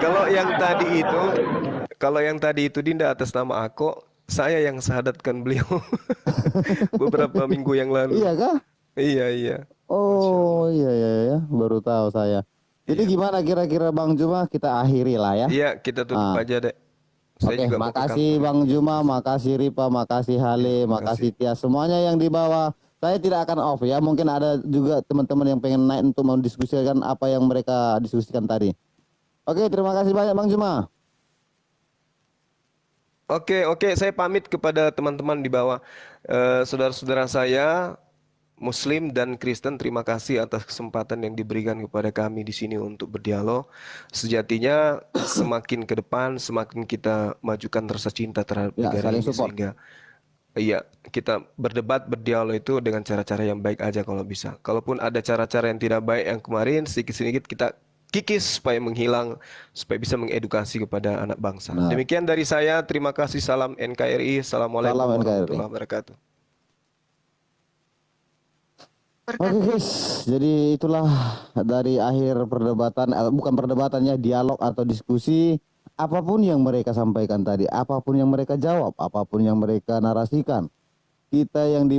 Kalau yang tadi itu Dinda atas nama aku, saya yang syahadatkan beliau beberapa minggu yang lalu. Iya kah? Iya. Oh iya, baru tahu saya. Jadi gimana kira-kira Bang Juma, kita akhiri lah ya. Iya, kita tutup aja deh. Oke, makasih Bang Juma, makasih Ripa, makasih Hale, makasih Tias, semuanya yang di bawah. Saya tidak akan off ya, mungkin ada juga teman-teman yang pengen naik untuk mendiskusikan apa yang mereka diskusikan tadi. Oke, terima kasih banyak Bang Juma. Oke, saya pamit kepada teman-teman di bawah. Saudara-saudara saya, Muslim dan Kristen, terima kasih atas kesempatan yang diberikan kepada kami di sini untuk berdialog. Sejatinya semakin ke depan, semakin kita majukan rasa cinta terhadap negara ini, sehingga kita berdialog itu dengan cara-cara yang baik aja kalau bisa. Kalaupun ada cara-cara yang tidak baik yang kemarin, sedikit-sedikit kita kikis supaya menghilang, supaya bisa mengedukasi kepada anak bangsa. Demikian dari saya, terima kasih, salam NKRI, assalamualaikum warahmatullahi wabarakatuh. Oke guys, jadi itulah dari akhir perdebatan, bukan perdebatannya, dialog atau diskusi. Apapun yang mereka sampaikan tadi, apapun yang mereka jawab, apapun yang mereka narasikan, kita yang di